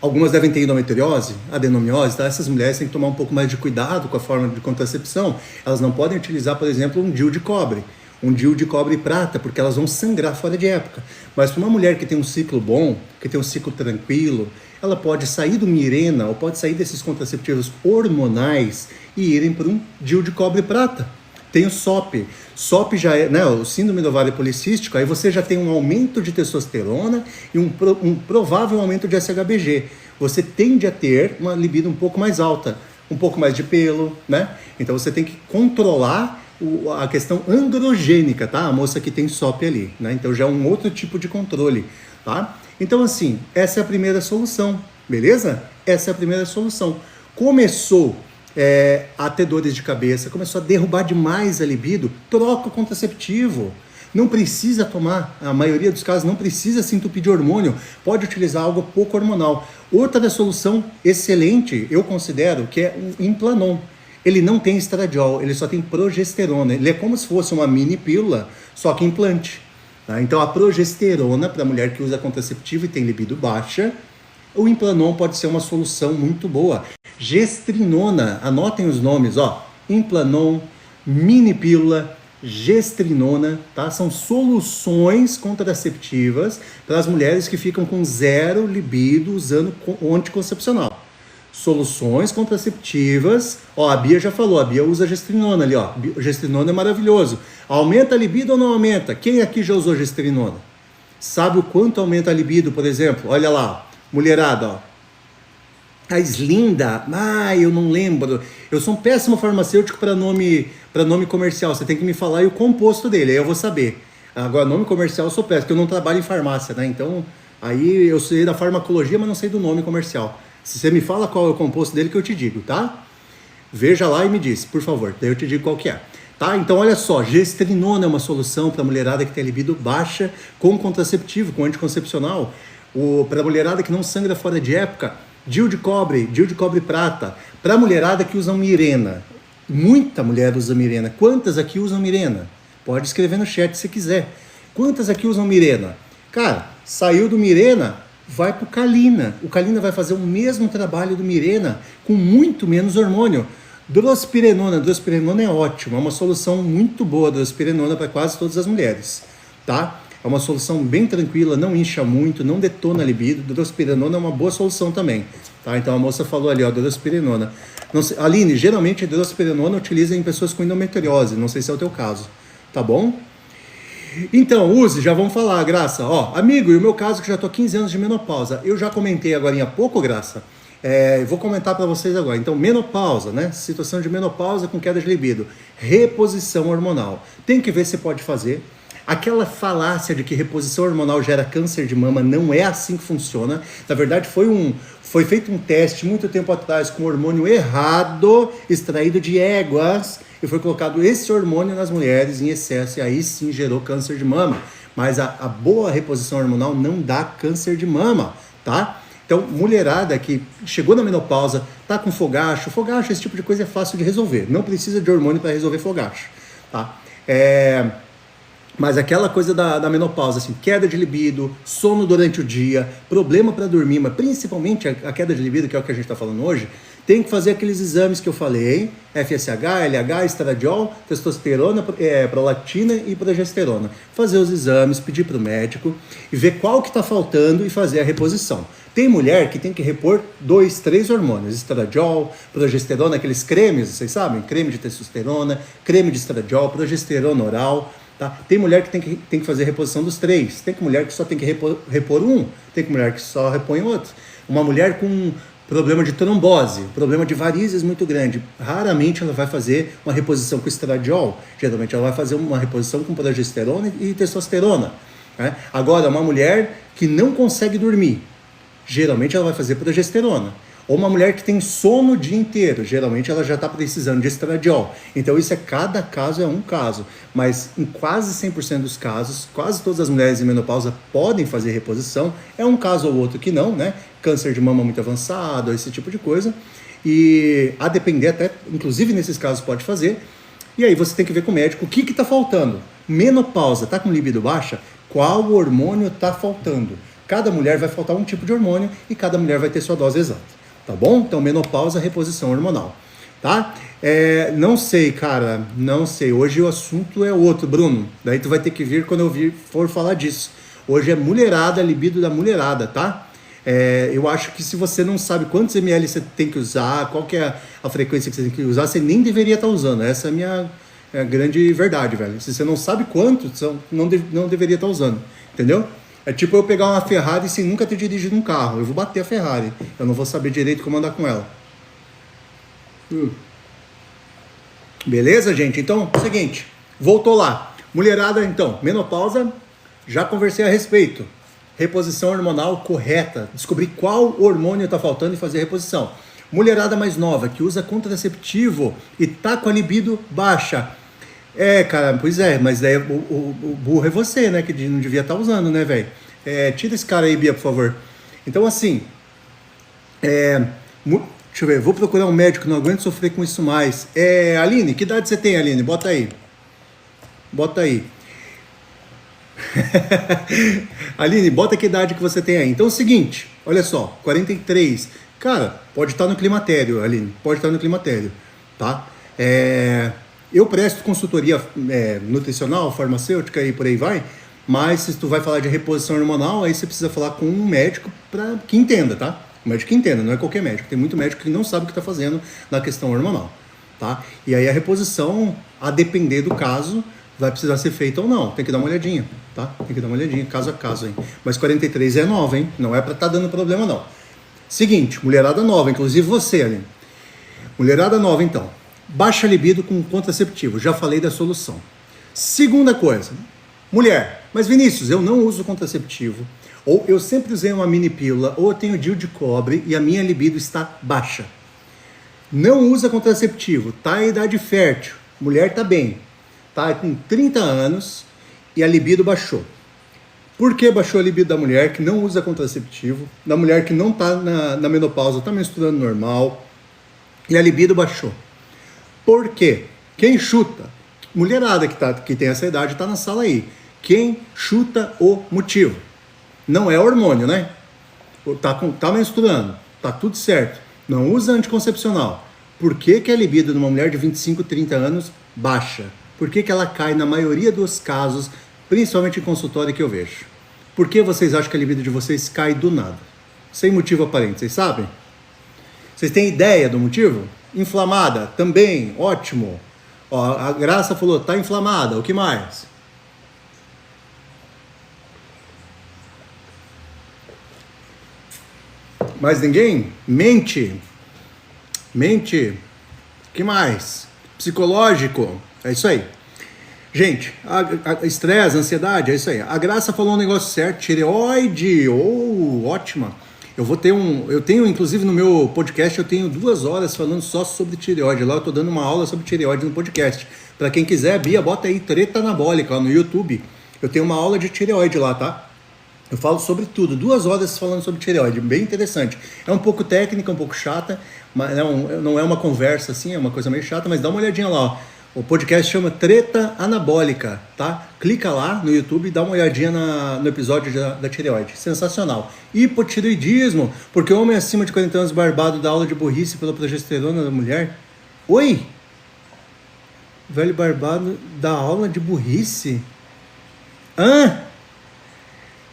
algumas devem ter endometriose, adenomiose, tá? Essas mulheres têm que tomar um pouco mais de cuidado com a forma de contracepção. Elas não podem utilizar, por exemplo, um DIU de cobre e prata, porque elas vão sangrar fora de época. Mas para uma mulher que tem um ciclo bom, que tem um ciclo tranquilo, ela pode sair do Mirena ou pode sair desses contraceptivos hormonais e irem para um DIU de cobre e prata. Tem o SOP. SOP já é, né, o síndrome do ovário policístico, aí você já tem um aumento de testosterona e um provável aumento de SHBG. Você tende a ter uma libido um pouco mais alta, um pouco mais de pelo, né? Então você tem que controlar a questão androgênica, tá? A moça que tem SOP ali, né? Então já é um outro tipo de controle, tá? Então assim, essa é a primeira solução, beleza? Essa é a primeira solução. Começou a ter dores de cabeça, começou a derrubar demais a libido, troca o contraceptivo. Não precisa tomar, a maioria dos casos não precisa se entupir de hormônio, pode utilizar algo pouco hormonal. Outra solução excelente, eu considero, que é o Implanon. Ele não tem estradiol, ele só tem progesterona. Ele é como se fosse uma mini pílula, só que implante. Tá? Então a progesterona, para a mulher que usa contraceptivo e tem libido baixa, o Implanon pode ser uma solução muito boa. Gestrinona, anotem os nomes, ó. Implanon, mini pílula, gestrinona, tá? São soluções contraceptivas para as mulheres que ficam com zero libido usando o anticoncepcional. Soluções contraceptivas, ó, a Bia já falou, a Bia usa gestrinona ali, ó. Gestrinona é maravilhoso. Aumenta a libido ou não aumenta? Quem aqui já usou gestrinona? Sabe o quanto aumenta a libido, por exemplo? Olha lá, mulherada, ó. A Slinda, eu não lembro. Eu sou um péssimo farmacêutico para nome comercial. Você tem que me falar e o composto dele, aí eu vou saber. Agora, nome comercial eu sou péssimo, porque eu não trabalho em farmácia, né? Então, aí eu sei da farmacologia, mas não sei do nome comercial. Se você me fala qual é o composto dele, que eu te digo, tá? Veja lá e me diz, por favor. Daí eu te digo qual que é. Tá? Então, olha só, gestrinona é uma solução para a mulherada que tem libido baixa com contraceptivo, com anticoncepcional. Para a mulherada que não sangra fora de época, DIU de cobre prata. Para a mulherada que usa Mirena. Muita mulher usa Mirena. Quantas aqui usam Mirena? Pode escrever no chat se quiser. Quantas aqui usam Mirena? Cara, saiu do Mirena, vai pro Calina. O Calina vai fazer o mesmo trabalho do Mirena, com muito menos hormônio. Drospirenona é ótimo, é uma solução muito boa, drospirenona, para quase todas as mulheres, tá? É uma solução bem tranquila, não incha muito, não detona a libido. Drospirenona é uma boa solução também, tá? Então a moça falou ali, ó, drospirenona. Não sei, Aline, geralmente a drospirenona utiliza em pessoas com endometriose, não sei se é o teu caso, tá bom? Então, use, já vamos falar, Graça. Ó, amigo, e o meu caso que já tô há 15 anos de menopausa, eu já comentei agora há pouco, Graça, vou comentar para vocês agora. Então, menopausa, né? Situação de menopausa com queda de libido. Reposição hormonal. Tem que ver se pode fazer. Aquela falácia de que reposição hormonal gera câncer de mama não é assim que funciona. Na verdade, foi feito um teste muito tempo atrás com hormônio errado, extraído de éguas, e foi colocado esse hormônio nas mulheres em excesso, e aí sim gerou câncer de mama. Mas a boa reposição hormonal não dá câncer de mama, tá? Então, mulherada que chegou na menopausa, tá com fogacho, esse tipo de coisa é fácil de resolver. Não precisa de hormônio para resolver fogacho, tá? Mas aquela coisa da menopausa, assim, queda de libido, sono durante o dia, problema para dormir, mas principalmente a queda de libido, que é o que a gente está falando hoje, tem que fazer aqueles exames que eu falei, FSH, LH, estradiol, testosterona, prolactina e progesterona. Fazer os exames, pedir para o médico e ver qual que está faltando e fazer a reposição. Tem mulher que tem que repor 2, 3 hormônios, estradiol, progesterona, aqueles cremes, vocês sabem? Creme de testosterona, creme de estradiol, progesterona oral. Tá? Tem mulher que tem que fazer reposição dos 3, tem mulher que só tem que repor um, tem mulher que só repõe outro. Uma mulher com problema de trombose, problema de varizes muito grande, raramente ela vai fazer uma reposição com estradiol, geralmente ela vai fazer uma reposição com progesterona e testosterona. Né? Agora, uma mulher que não consegue dormir, geralmente ela vai fazer progesterona. Ou uma mulher que tem sono o dia inteiro, geralmente ela já está precisando de estradiol. Então cada caso é um caso, mas em quase 100% dos casos, quase todas as mulheres em menopausa podem fazer reposição, é um caso ou outro que não, né? Câncer de mama muito avançado, esse tipo de coisa, e a depender até, inclusive nesses casos pode fazer, e aí você tem que ver com o médico o que está faltando. Menopausa, está com libido baixa? Qual hormônio está faltando? Cada mulher vai faltar um tipo de hormônio e cada mulher vai ter sua dose exata. Tá bom? Então, menopausa, reposição hormonal, tá? Não sei, cara, não sei. Hoje o assunto é outro, Bruno. Daí tu vai ter que vir quando eu for falar disso. Hoje é mulherada, libido da mulherada, tá? Eu acho que se você não sabe quantos ml você tem que usar, qual que é a frequência que você tem que usar, você nem deveria estar usando. Essa é É a grande verdade, velho. Se você não sabe quanto, você não deveria estar usando. Entendeu? É tipo eu pegar uma Ferrari sem nunca ter dirigido um carro. Eu vou bater a Ferrari. Eu não vou saber direito como andar com ela. Beleza, gente? Então, seguinte. Voltou lá. Mulherada, então, menopausa. Já conversei a respeito. Reposição hormonal correta. Descobrir qual hormônio está faltando e fazer a reposição. Mulherada mais nova, que usa contraceptivo e tá com a libido baixa. Cara, pois é, mas daí o burro é você, né? Que não devia estar usando, né, velho? Tira esse cara aí, Bia, por favor. Então, assim, deixa eu ver, vou procurar um médico, não aguento sofrer com isso mais. Aline, que idade você tem, Aline? Bota aí. Aline, bota que idade que você tem aí. Então é o seguinte, olha só, 43. Cara, pode estar no climatério, Aline, pode estar no climatério, tá? Eu presto consultoria nutricional, farmacêutica e por aí vai, mas se tu vai falar de reposição hormonal, aí você precisa falar com um médico que entenda, tá? Um médico que entenda, não é qualquer médico. Tem muito médico que não sabe o que está fazendo na questão hormonal, tá? E aí a reposição, a depender do caso, vai precisar ser feita ou não. Tem que dar uma olhadinha, tá? Tem que dar uma olhadinha, caso a caso, hein? Mas 43 é nova, hein? Não é pra estar dando problema, não. Seguinte, mulherada nova, inclusive você, Aline. Mulherada nova, então. Baixa libido com contraceptivo. Já falei da solução. Segunda coisa. Mulher. Mas, Vinícius, eu não uso contraceptivo. Ou eu sempre usei uma mini pílula. Ou eu tenho DIU de cobre e a minha libido está baixa. Não usa contraceptivo. Tá em idade fértil. Mulher tá bem. Tá com 30 anos e a libido baixou. Por que baixou a libido da mulher que não usa contraceptivo? Da mulher que não tá na menopausa, tá menstruando normal e a libido baixou. Por quê? Quem chuta? Mulherada que tem essa idade tá na sala aí. Quem chuta o motivo? Não é hormônio, né? Tá menstruando, tá tudo certo. Não usa anticoncepcional. Por que a libido de uma mulher de 25, 30 anos baixa? Por que ela cai na maioria dos casos, principalmente em consultório que eu vejo? Por que vocês acham que a libido de vocês cai do nada? Sem motivo aparente, vocês sabem? Vocês têm ideia do motivo? Inflamada? Também, ótimo. Ó, a Graça falou, tá inflamada, o que mais? Mais ninguém? Mente? O que mais? Psicológico? É isso aí. Gente, estresse, ansiedade, é isso aí. A Graça falou um negócio certo, tireoide, ótima. Eu tenho, inclusive no meu podcast, eu tenho 2 horas falando só sobre tireoide. Lá eu tô dando uma aula sobre tireoide no podcast. Pra quem quiser, Bia, bota aí, treta anabólica, ó, no YouTube. Eu tenho uma aula de tireoide lá, tá? Eu falo sobre tudo, 2 horas falando sobre tireoide, bem interessante. É um pouco técnica, um pouco chata, mas não é uma conversa assim, é uma coisa meio chata, mas dá uma olhadinha lá, ó. O podcast chama Treta Anabólica, tá? Clica lá no YouTube e dá uma olhadinha no episódio da tireoide. Sensacional. Hipotireoidismo, porque o homem acima de 40 anos barbado dá aula de burrice pela progesterona da mulher. Oi? Velho barbado dá aula de burrice?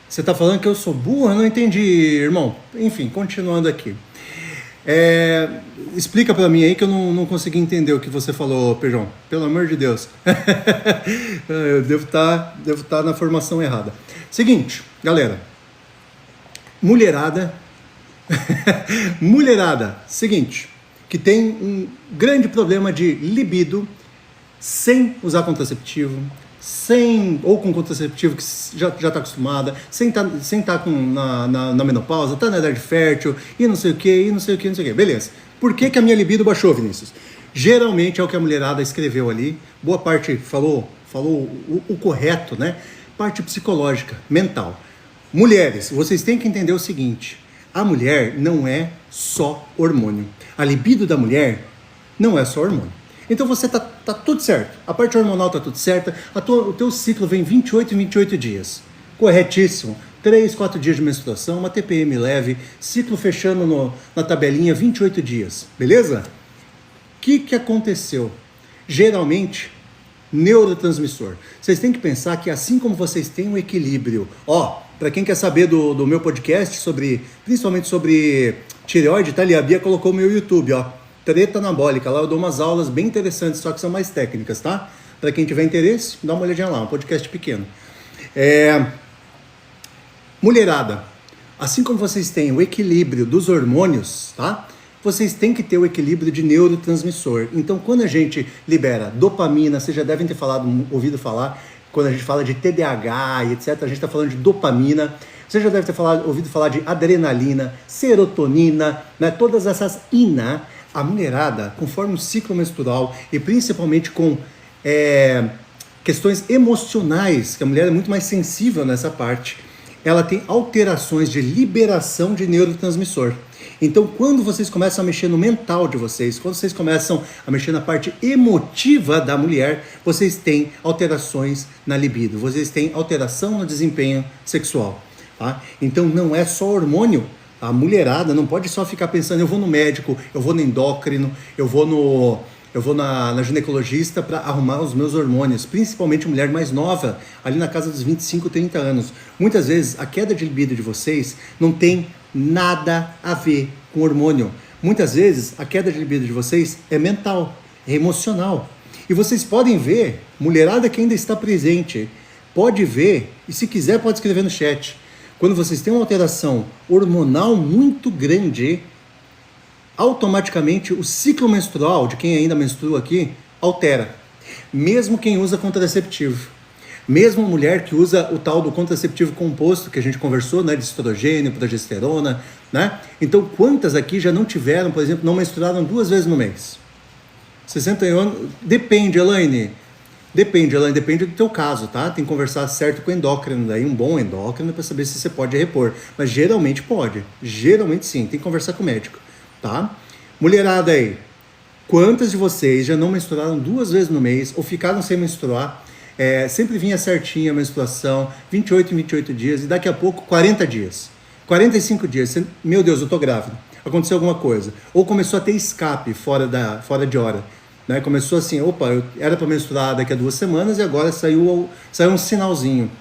Você tá falando que eu sou burro? Eu não entendi, irmão. Enfim, continuando aqui. Explica pra mim aí que eu não consegui entender o que você falou, Pejão. Pelo amor de Deus. Eu devo estar na formação errada. Seguinte, galera. Mulherada. Seguinte. Que tem um grande problema de libido sem usar contraceptivo. Ou com contraceptivo que já está acostumada, sem tá na menopausa, tá na idade fértil, e não sei o que. Beleza. Por que a minha libido baixou, Vinícius? Geralmente é o que a mulherada escreveu ali, boa parte falou o correto, né? Parte psicológica, mental. Mulheres, vocês têm que entender o seguinte, a mulher não é só hormônio. A libido da mulher não é só hormônio. Então você tá tudo certo. A parte hormonal tá tudo certa. O teu ciclo vem 28 em 28 dias. Corretíssimo. 3, 4 dias de menstruação, uma TPM leve, ciclo fechando na tabelinha 28 dias. Beleza? O que aconteceu? Geralmente, neurotransmissor. Vocês têm que pensar que assim como vocês têm um equilíbrio. Para quem quer saber do meu podcast, principalmente sobre tireoide, tá ali, a Bia colocou no meu YouTube, Treta anabólica, lá eu dou umas aulas bem interessantes, só que são mais técnicas, tá? Para quem tiver interesse, dá uma olhadinha lá, um podcast pequeno. Mulherada, assim como vocês têm o equilíbrio dos hormônios, tá? Vocês têm que ter o equilíbrio de neurotransmissor. Então, quando a gente libera dopamina, vocês já devem ter ouvido falar, quando a gente fala de TDAH e etc., a gente está falando de dopamina. Você já deve ter ouvido falar de adrenalina, serotonina, né? Todas essas a mulherada, conforme o ciclo menstrual e principalmente com questões emocionais, que a mulher é muito mais sensível nessa parte, ela tem alterações de liberação de neurotransmissor. Então, quando vocês começam a mexer no mental de vocês, quando vocês começam a mexer na parte emotiva da mulher, vocês têm alterações na libido, vocês têm alteração no desempenho sexual. Tá? Então, não é só hormônio. A mulherada não pode só ficar pensando, eu vou no médico, eu vou no endócrino, eu vou na ginecologista para arrumar os meus hormônios, principalmente mulher mais nova, ali na casa dos 25, 30 anos. Muitas vezes a queda de libido de vocês não tem nada a ver com hormônio. Muitas vezes a queda de libido de vocês é mental, é emocional. E vocês podem ver, mulherada que ainda está presente, pode ver, e se quiser pode escrever no chat, quando vocês têm uma alteração hormonal muito grande, automaticamente o ciclo menstrual de quem ainda menstrua aqui altera. Mesmo quem usa contraceptivo. Mesmo a mulher que usa o tal do contraceptivo composto que a gente conversou, né, de estrogênio, progesterona, né? Então, quantas aqui já não tiveram, por exemplo, não menstruaram 2 vezes no mês? 61 anos, depende, Elaine, depende do teu caso, tá? Tem que conversar certo com o endócrino, daí um bom endócrino para saber se você pode repor. Mas geralmente pode, geralmente sim, tem que conversar com o médico, tá? Mulherada aí, quantas de vocês já não menstruaram 2 vezes no mês ou ficaram sem menstruar? Sempre vinha certinha a menstruação, 28 em 28 dias, e daqui a pouco 40 dias, 45 dias, meu Deus, eu tô grávida, aconteceu alguma coisa, ou começou a ter escape fora de hora, né? Começou assim, opa, eu era para menstruar daqui a 2 semanas e agora saiu um sinalzinho.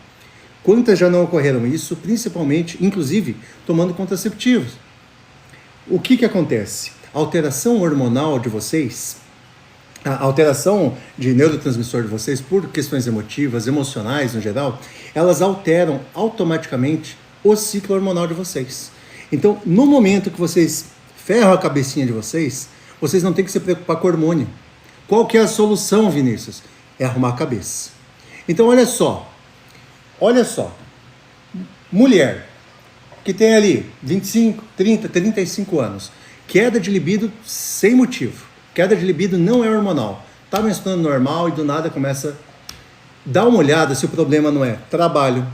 Quantas já não ocorreram isso, principalmente, inclusive, tomando contraceptivos? O que acontece? A alteração hormonal de vocês, a alteração de neurotransmissor de vocês por questões emotivas, emocionais no geral, elas alteram automaticamente o ciclo hormonal de vocês. Então, no momento que vocês ferram a cabecinha de vocês, vocês não têm que se preocupar com hormônio. Qual que é a solução, Vinícius? É arrumar a cabeça. Então, olha só, mulher que tem ali 25, 30, 35 anos, queda de libido sem motivo. Queda de libido não é hormonal. Tá menstruando normal e do nada começa... Dá uma olhada se o problema não é trabalho,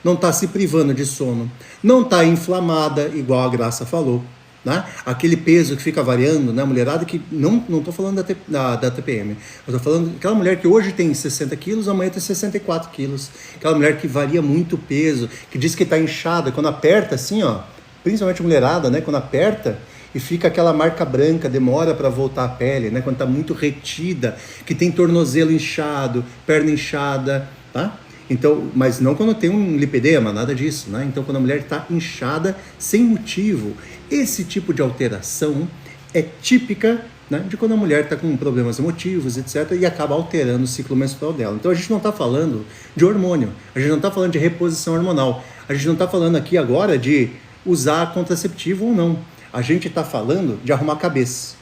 não está se privando de sono, não está inflamada, igual a Graça falou, né? Aquele peso que fica variando, né? Mulherada que... Não estou falando da TPM. Eu estou falando daquela mulher que hoje tem 60 quilos, amanhã tem 64 quilos. Aquela mulher que varia muito o peso, que diz que está inchada. Quando aperta assim, ó, principalmente mulherada, né? Quando aperta... E fica aquela marca branca, demora para voltar a pele, né? Quando está muito retida, que tem tornozelo inchado, perna inchada, tá? Então, mas não quando tem um lipedema, nada disso, né? Então, quando a mulher está inchada sem motivo, esse tipo de alteração é típica, né, de quando a mulher está com problemas emotivos, etc., e acaba alterando o ciclo menstrual dela. Então, a gente não está falando de hormônio, a gente não está falando de reposição hormonal, a gente não está falando aqui agora de usar contraceptivo ou não. A gente está falando de arrumar a cabeça.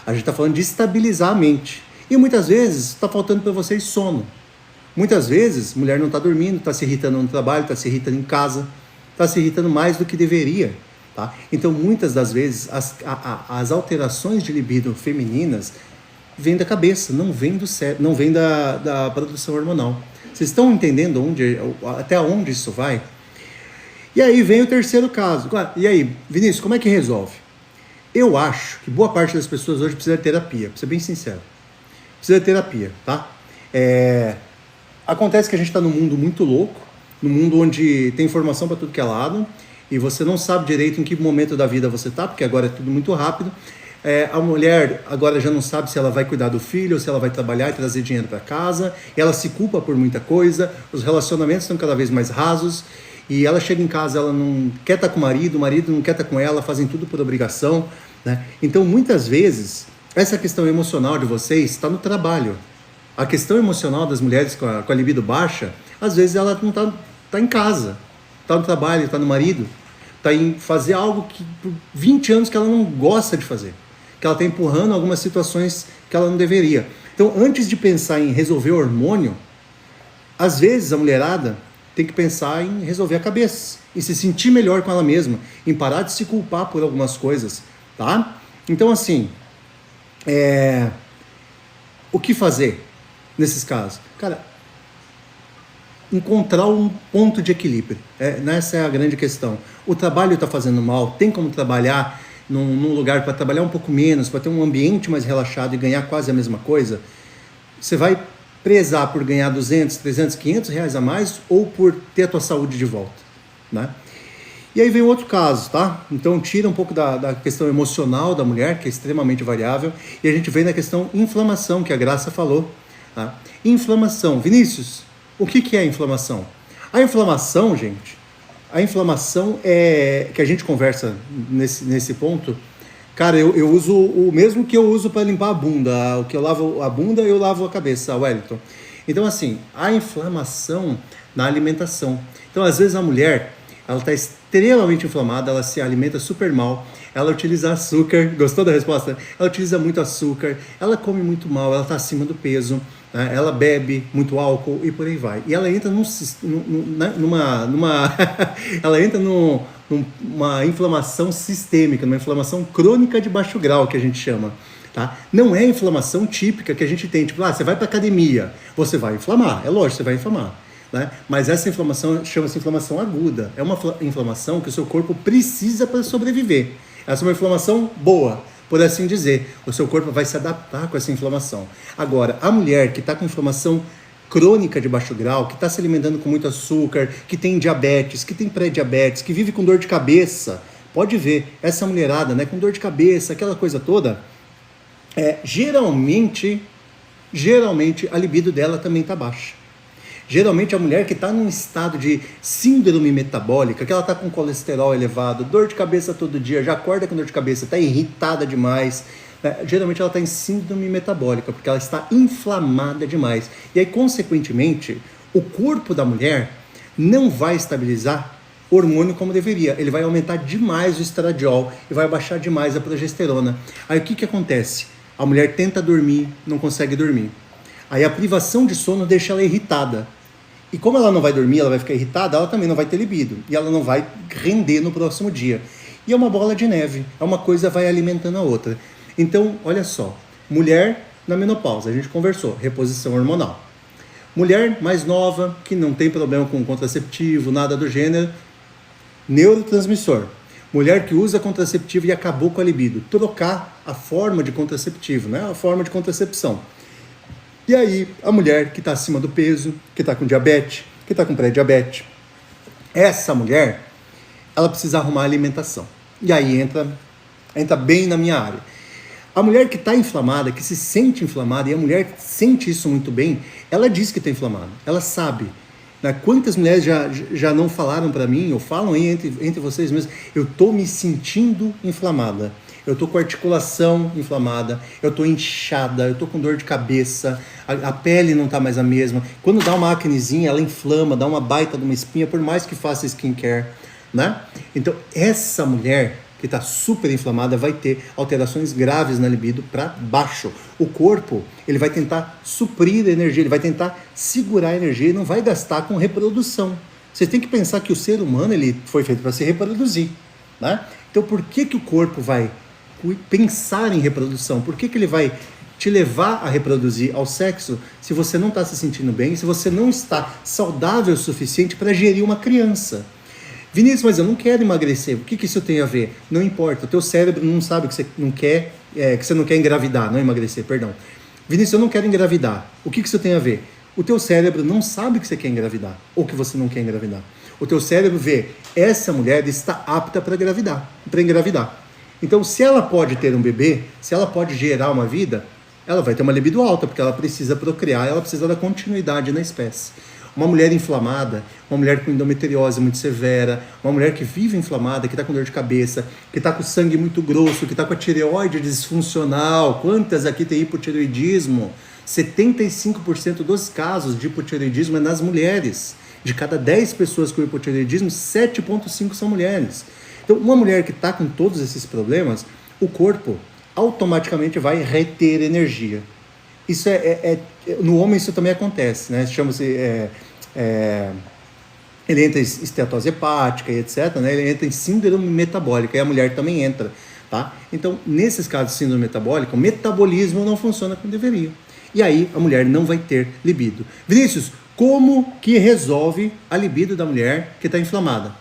A gente está falando de estabilizar a mente. E muitas vezes está faltando para vocês sono. Muitas vezes a mulher não está dormindo, está se irritando no trabalho, está se irritando em casa, está se irritando mais do que deveria. Tá? Então, muitas das vezes, as alterações de libido femininas vêm da cabeça, não vêm do cérebro, não vêm da produção hormonal. Vocês estão entendendo até onde isso vai? E aí vem o terceiro caso. E aí, Vinícius, como é que resolve? Eu acho que boa parte das pessoas hoje precisa de terapia, para ser bem sincero. Precisa de terapia, tá? Acontece que a gente está num mundo muito louco, num mundo onde tem informação para tudo que é lado, e você não sabe direito em que momento da vida você está, porque agora é tudo muito rápido. A mulher agora já não sabe se ela vai cuidar do filho, ou se ela vai trabalhar e trazer dinheiro para casa, ela se culpa por muita coisa, os relacionamentos estão cada vez mais rasos, e ela chega em casa, ela não quer estar com o marido não quer estar com ela, fazem tudo por obrigação, né? Então, muitas vezes, essa questão emocional de vocês está no trabalho. A questão emocional das mulheres com a libido baixa, às vezes ela não tá em casa, tá no trabalho, tá no marido, tá em fazer algo que por 20 anos que ela não gosta de fazer, que ela tá empurrando algumas situações que ela não deveria. Então, antes de pensar em resolver o hormônio, às vezes a mulherada tem que pensar em resolver a cabeça, em se sentir melhor com ela mesma, em parar de se culpar por algumas coisas, tá? Então, assim, o que fazer nesses casos? Cara, encontrar um ponto de equilíbrio. Essa é a grande questão. O trabalho está fazendo mal, tem como trabalhar num lugar para trabalhar um pouco menos, para ter um ambiente mais relaxado e ganhar quase a mesma coisa? Você vai prezar por ganhar 200, 300, 500 reais a mais ou por ter a tua saúde de volta, né? E aí vem outro caso, tá? Então tira um pouco da questão emocional da mulher, que é extremamente variável, e a gente vem na questão inflamação, que a Graça falou, tá? Inflamação. Vinícius, o que é a inflamação? A inflamação, gente, a inflamação é que a gente conversa nesse ponto. Cara, eu uso o mesmo que eu uso para limpar a bunda. O que eu lavo a bunda, eu lavo a cabeça, Wellington. Então, assim, a inflamação na alimentação. Então, às vezes a mulher, ela está extremamente inflamada, ela se alimenta super mal, ela utiliza açúcar, gostou da resposta? Ela utiliza muito açúcar, ela come muito mal, ela está acima do peso, né? Ela bebe muito álcool e por aí vai. E ela entra ela entra numa inflamação sistêmica, numa inflamação crônica de baixo grau, que a gente chama. Tá? Não é a inflamação típica que a gente tem, tipo, você vai para academia, você vai inflamar, é lógico, você vai inflamar. Né? Mas essa inflamação chama-se inflamação aguda. É uma inflamação que o seu corpo precisa para sobreviver. Essa é uma inflamação boa, por assim dizer. O seu corpo vai se adaptar com essa inflamação. Agora, a mulher que está com inflamação crônica de baixo grau, que está se alimentando com muito açúcar, que tem diabetes, que tem pré-diabetes, que vive com dor de cabeça, pode ver, essa mulherada, né, com dor de cabeça, aquela coisa toda, geralmente a libido dela também está baixa. Geralmente a mulher que está num estado de síndrome metabólica, que ela está com colesterol elevado, dor de cabeça todo dia, já acorda com dor de cabeça, está irritada demais, né? Geralmente ela está em síndrome metabólica, porque ela está inflamada demais. E aí, consequentemente, o corpo da mulher não vai estabilizar o hormônio como deveria. Ele vai aumentar demais o estradiol e vai abaixar demais a progesterona. Aí o que acontece? A mulher tenta dormir, não consegue dormir. Aí a privação de sono deixa ela irritada. E como ela não vai dormir, ela vai ficar irritada, ela também não vai ter libido. E ela não vai render no próximo dia. E é uma bola de neve. É uma coisa vai alimentando a outra. Então, olha só. Mulher na menopausa, a gente conversou. Reposição hormonal. Mulher mais nova, que não tem problema com contraceptivo, nada do gênero. Neurotransmissor. Mulher que usa contraceptivo e acabou com a libido. Trocar a forma de contraceptivo, né? A forma de contracepção. E aí, a mulher que está acima do peso, que está com diabetes, que está com pré-diabetes, essa mulher, ela precisa arrumar a alimentação. E aí entra bem na minha área. A mulher que está inflamada, que se sente inflamada, e a mulher sente isso muito bem, ela diz que está inflamada, ela sabe. Né? Quantas mulheres já não falaram para mim, ou falam aí entre vocês mesmos, eu estou me sentindo inflamada. Eu estou com a articulação inflamada, eu estou inchada, eu estou com dor de cabeça, a pele não está mais a mesma. Quando dá uma acnezinha, ela inflama, dá uma baita de uma espinha, por mais que faça skincare, né? Então, essa mulher que está super inflamada vai ter alterações graves na libido para baixo. O corpo, ele vai tentar suprir a energia, ele vai tentar segurar a energia e não vai gastar com reprodução. Você tem que pensar que o ser humano, ele foi feito para se reproduzir, né? Então, por que o corpo vai pensar em reprodução? Por que ele vai te levar a reproduzir ao sexo se você não está se sentindo bem, se você não está saudável o suficiente para gerir uma criança? Vinícius, mas eu não quero emagrecer. O que isso tem a ver? Não importa, o teu cérebro não sabe que você não quer, que você não quer engravidar, não emagrecer, perdão. Vinícius, eu não quero engravidar. O que isso tem a ver? O teu cérebro não sabe que você quer engravidar ou que você não quer engravidar. O teu cérebro vê, essa mulher está apta para engravidar. Então, se ela pode ter um bebê, se ela pode gerar uma vida, ela vai ter uma libido alta, porque ela precisa procriar, ela precisa da continuidade na espécie. Uma mulher inflamada, uma mulher com endometriose muito severa, uma mulher que vive inflamada, que está com dor de cabeça, que está com sangue muito grosso, que está com a tireoide disfuncional, quantas aqui tem hipotireoidismo, 75% dos casos de hipotireoidismo é nas mulheres. De cada 10 pessoas com hipotireoidismo, 7,5 são mulheres. Então, uma mulher que está com todos esses problemas, o corpo automaticamente vai reter energia. Isso no homem isso também acontece, né? Chama-se ele entra em esteatose hepática e etc, né? Ele entra em síndrome metabólica e a mulher também entra, tá? Então, nesses casos de síndrome metabólica, o metabolismo não funciona como deveria. E aí a mulher não vai ter libido. Vinícius, como que resolve a libido da mulher que está inflamada?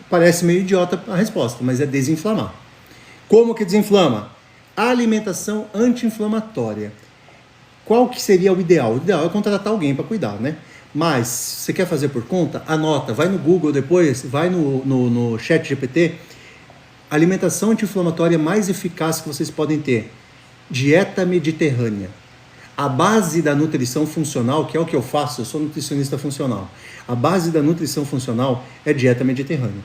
Parece meio idiota a resposta, mas é desinflamar. Como que desinflama? Alimentação anti-inflamatória. Qual que seria o ideal? O ideal é contratar alguém para cuidar, né? Mas, se você quer fazer por conta, anota, vai no Google depois, vai no chat GPT, alimentação anti-inflamatória mais eficaz que vocês podem ter. Dieta mediterrânea. A base da nutrição funcional, que é o que eu faço, eu sou nutricionista funcional. A base da nutrição funcional é dieta mediterrânea.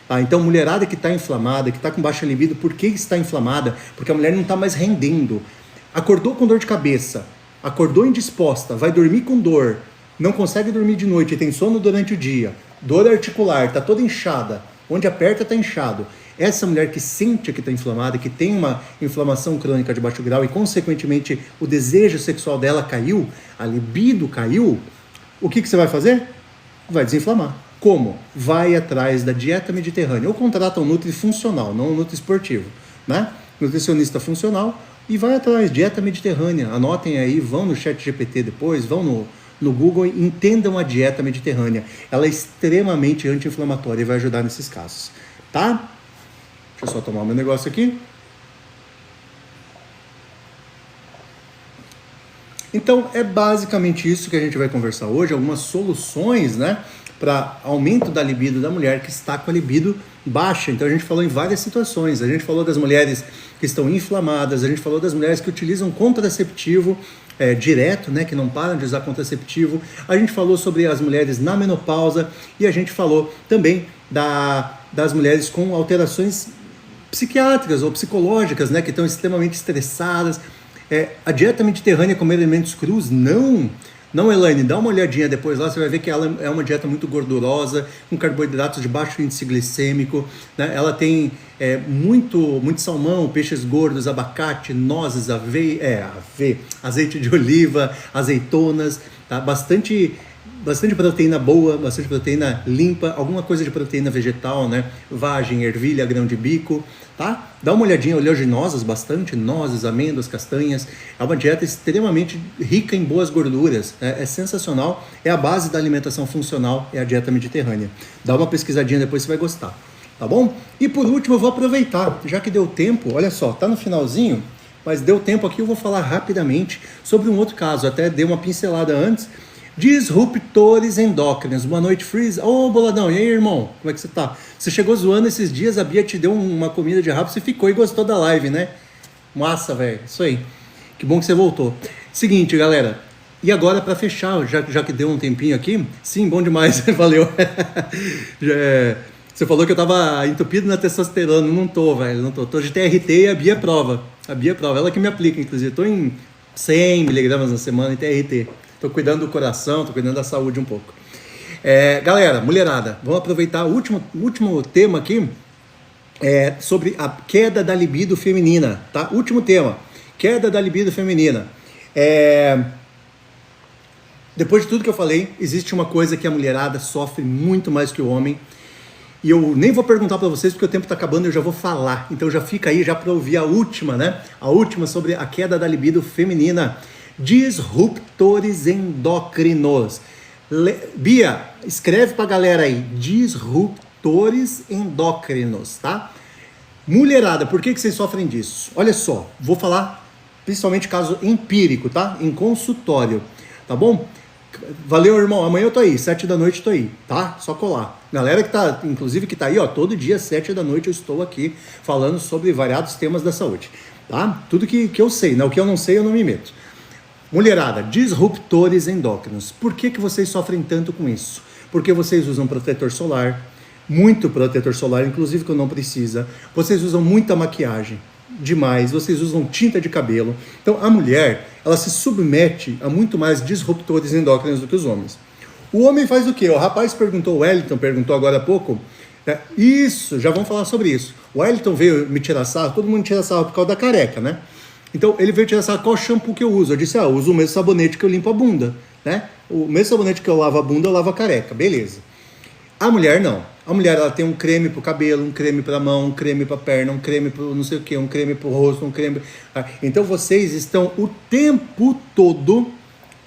Tá? Então, mulherada que está inflamada, que está com baixa libido, por que está inflamada? Porque a mulher não está mais rendendo. Acordou com dor de cabeça, acordou indisposta, vai dormir com dor, não consegue dormir de noite, tem sono durante o dia, dor articular, está toda inchada, onde aperta está inchado. Essa mulher que sente que está inflamada, que tem uma inflamação crônica de baixo grau e, consequentemente, o desejo sexual dela caiu, a libido caiu, o que você vai fazer? Vai desinflamar. Como? Vai atrás da dieta mediterrânea. Ou contrata um nutri funcional, não um nutri esportivo, né? Nutricionista funcional e vai atrás, dieta mediterrânea. Anotem aí, vão no chat GPT depois, vão no Google e entendam a dieta mediterrânea. Ela é extremamente anti-inflamatória e vai ajudar nesses casos, tá? Deixa eu só tomar meu negócio aqui. Então, é basicamente isso que a gente vai conversar hoje, algumas soluções, né, para aumento da libido da mulher que está com a libido baixa. Então, a gente falou em várias situações. A gente falou das mulheres que estão inflamadas, a gente falou das mulheres que utilizam contraceptivo direto, né, que não param de usar contraceptivo. A gente falou sobre as mulheres na menopausa e a gente falou também das mulheres com alterações psiquiátricas ou psicológicas, né, que estão extremamente estressadas. A dieta mediterrânea comer alimentos crus? Não, Elaine, dá uma olhadinha depois lá, você vai ver que ela é uma dieta muito gordurosa, com carboidratos de baixo índice glicêmico, né? Ela tem muito salmão, peixes gordos, abacate, nozes, azeite de oliva, azeitonas, tá? Bastante proteína boa, bastante proteína limpa, alguma coisa de proteína vegetal, né? Vagem, ervilha, grão de bico, tá? Dá uma olhadinha, oleaginosas bastante, nozes, amêndoas, castanhas. É uma dieta extremamente rica em boas gorduras, é sensacional, é a base da alimentação funcional, é a dieta mediterrânea. Dá uma pesquisadinha depois, você vai gostar, tá bom? E por último, eu vou aproveitar, já que deu tempo, olha só, tá no finalzinho, mas deu tempo aqui, eu vou falar rapidamente sobre um outro caso, até dei uma pincelada antes. Disruptores endócrinos. Boa noite, Freeze. Ô, Boladão, e aí, irmão? Como é que você tá? Você chegou zoando esses dias, a Bia te deu uma comida de rabo, você ficou e gostou da live, né? Massa, velho. Isso aí. Que bom que você voltou. Seguinte, galera. E agora, para fechar, já que deu um tempinho aqui, sim, bom demais, valeu. Você falou que eu tava entupido na testosterona. Não tô, velho, não tô. Tô de TRT e a Bia prova. A Bia prova, ela que me aplica, inclusive. Tô em 100 miligramas na semana em TRT. Tô cuidando do coração, tô cuidando da saúde um pouco. Galera, mulherada, vamos aproveitar o último tema aqui, sobre a queda da libido feminina, tá? Último tema, queda da libido feminina. Depois de tudo que eu falei, existe uma coisa que a mulherada sofre muito mais que o homem, e eu nem vou perguntar para vocês porque o tempo tá acabando, eu já vou falar. Então já fica aí já para ouvir a última, né? A última sobre a queda da libido feminina. Disruptores endócrinos. Bia, escreve pra galera aí. Disruptores endócrinos, tá? Mulherada, por que vocês sofrem disso? Olha só, vou falar principalmente caso empírico, tá? Em consultório, tá bom? Valeu, irmão. Amanhã eu tô aí, 7 da noite tô aí, tá? Só colar. Galera que tá, inclusive que tá aí, ó, todo dia, 7 da noite eu estou aqui falando sobre variados temas da saúde, tá? Tudo que eu sei, né? O que eu não sei eu não me meto. Mulherada, disruptores endócrinos. Por que vocês sofrem tanto com isso? Porque vocês usam protetor solar, muito protetor solar, inclusive quando não precisa. Vocês usam muita maquiagem, demais. Vocês usam tinta de cabelo. Então, a mulher, ela se submete a muito mais disruptores endócrinos do que os homens. O homem faz o quê? O rapaz perguntou, o Wellington perguntou agora há pouco, isso, já vamos falar sobre isso. O Wellington veio me tirar sarro, todo mundo tira sarro por causa da careca, né? Então ele veio tirar sarro, qual shampoo que eu uso? Eu disse, eu uso o mesmo sabonete que eu limpo a bunda, né? O mesmo sabonete que eu lavo a bunda, eu lavo a careca, beleza. A mulher não. A mulher, ela tem um creme pro cabelo, um creme pra mão, um creme pra perna, um creme pro não sei o que, um creme pro rosto, um creme... Então vocês estão o tempo todo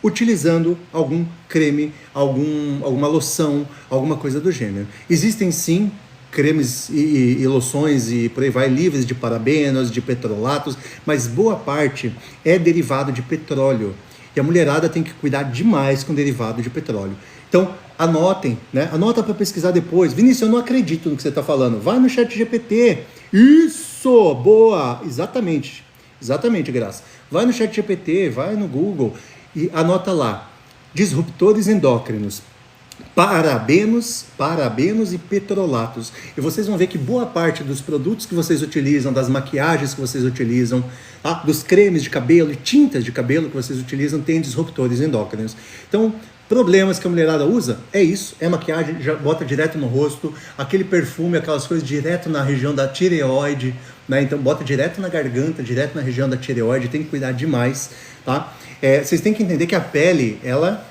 utilizando algum creme, alguma loção, alguma coisa do gênero. Existem sim cremes e loções e por aí vai, livres de parabenos, de petrolatos, mas boa parte é derivado de petróleo. E a mulherada tem que cuidar demais com derivado de petróleo. Então, anotem, né? Anota para pesquisar depois. Vinícius, eu não acredito no que você está falando. Vai no ChatGPT. Isso! Boa! Exatamente. Exatamente, Graça. Vai no ChatGPT, vai no Google e anota lá. Disruptores endócrinos. Parabenos e petrolatos. E vocês vão ver que boa parte dos produtos que vocês utilizam, das maquiagens que vocês utilizam, dos cremes de cabelo e tintas de cabelo que vocês utilizam, tem disruptores endócrinos. Então, problemas que a mulherada usa, é isso, é maquiagem, já bota direto no rosto, aquele perfume, aquelas coisas direto na região da tireoide, né? Então bota direto na garganta, direto na região da tireoide, tem que cuidar demais, tá? Vocês têm que entender que a pele, ela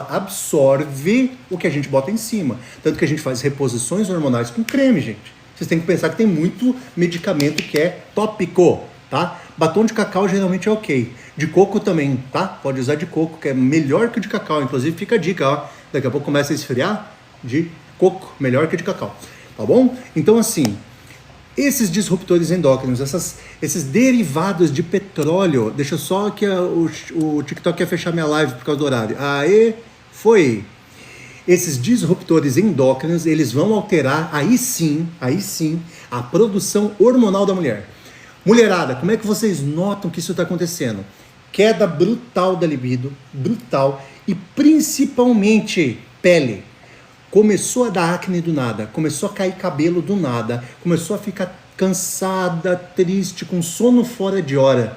absorve o que a gente bota em cima, tanto que a gente faz reposições hormonais com creme, gente. Vocês têm que pensar que tem muito medicamento que é tópico, tá? Batom de cacau geralmente é ok. De coco também, tá? Pode usar de coco, que é melhor que o de cacau. Inclusive fica a dica, ó. Daqui a pouco começa a esfriar, de coco, melhor que de cacau. Tá bom? Então assim, esses disruptores endócrinos, esses derivados de petróleo, deixa só que o TikTok quer fechar minha live por causa do horário. Aê, foi! Esses disruptores endócrinos, eles vão alterar, aí sim, a produção hormonal da mulher. Mulherada, como é que vocês notam que isso está acontecendo? Queda brutal da libido, brutal, e principalmente pele. Começou a dar acne do nada, começou a cair cabelo do nada, começou a ficar cansada, triste, com sono fora de hora.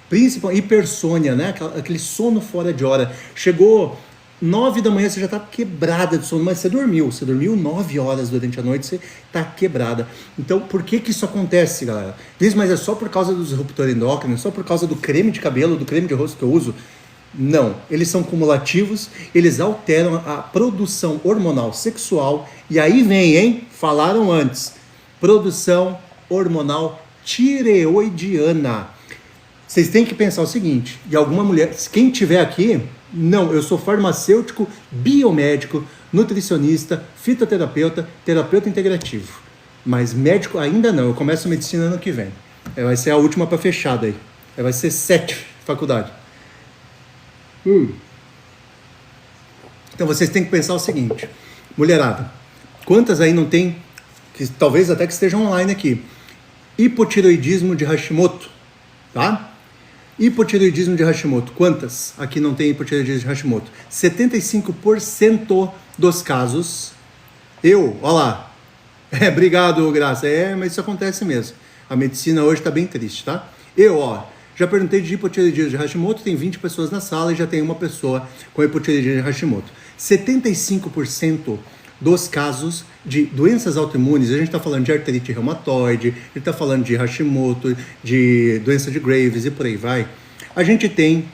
Principalmente hipersônia, né? Aquele sono fora de hora. Chegou 9 da manhã, você já está quebrada de sono, mas você dormiu 9 horas durante a noite, você está quebrada. Então, por que isso acontece, galera? Diz, mas é só por causa do disruptor endócrino, só por causa do creme de cabelo, do creme de rosto que eu uso? Não, eles são cumulativos, eles alteram a produção hormonal sexual, e aí vem, hein? Falaram antes, produção hormonal tireoidiana. Vocês têm que pensar o seguinte, e alguma mulher, quem tiver aqui, não, eu sou farmacêutico, biomédico, nutricionista, fitoterapeuta, terapeuta integrativo. Mas médico ainda não, eu começo medicina ano que vem. Vai ser a última para fechada aí. Vai ser 7 faculdade. Então vocês têm que pensar o seguinte, mulherada, quantas aí não tem, que talvez até que estejam online aqui, hipotireoidismo de Hashimoto, tá? Hipotireoidismo de Hashimoto. Quantas aqui não tem hipotireoidismo de Hashimoto? 75% dos casos. Olha lá. Obrigado, Graça. Mas isso acontece mesmo. A medicina hoje está bem triste, tá? Já perguntei de hipotireoidismo de Hashimoto, tem 20 pessoas na sala e já tem uma pessoa com hipotireoidismo de Hashimoto. 75% dos casos de doenças autoimunes, a gente está falando de artrite reumatoide, a gente está falando de Hashimoto, de doença de Graves e por aí vai, a gente tem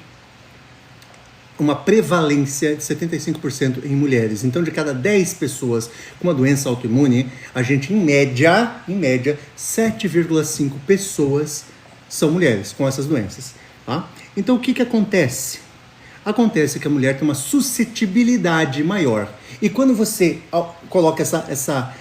uma prevalência de 75% em mulheres. Então, de cada 10 pessoas com uma doença autoimune, a gente, em média, 7,5 pessoas são mulheres com essas doenças. Tá? Então, o que acontece? Acontece que a mulher tem uma suscetibilidade maior. E quando você coloca essa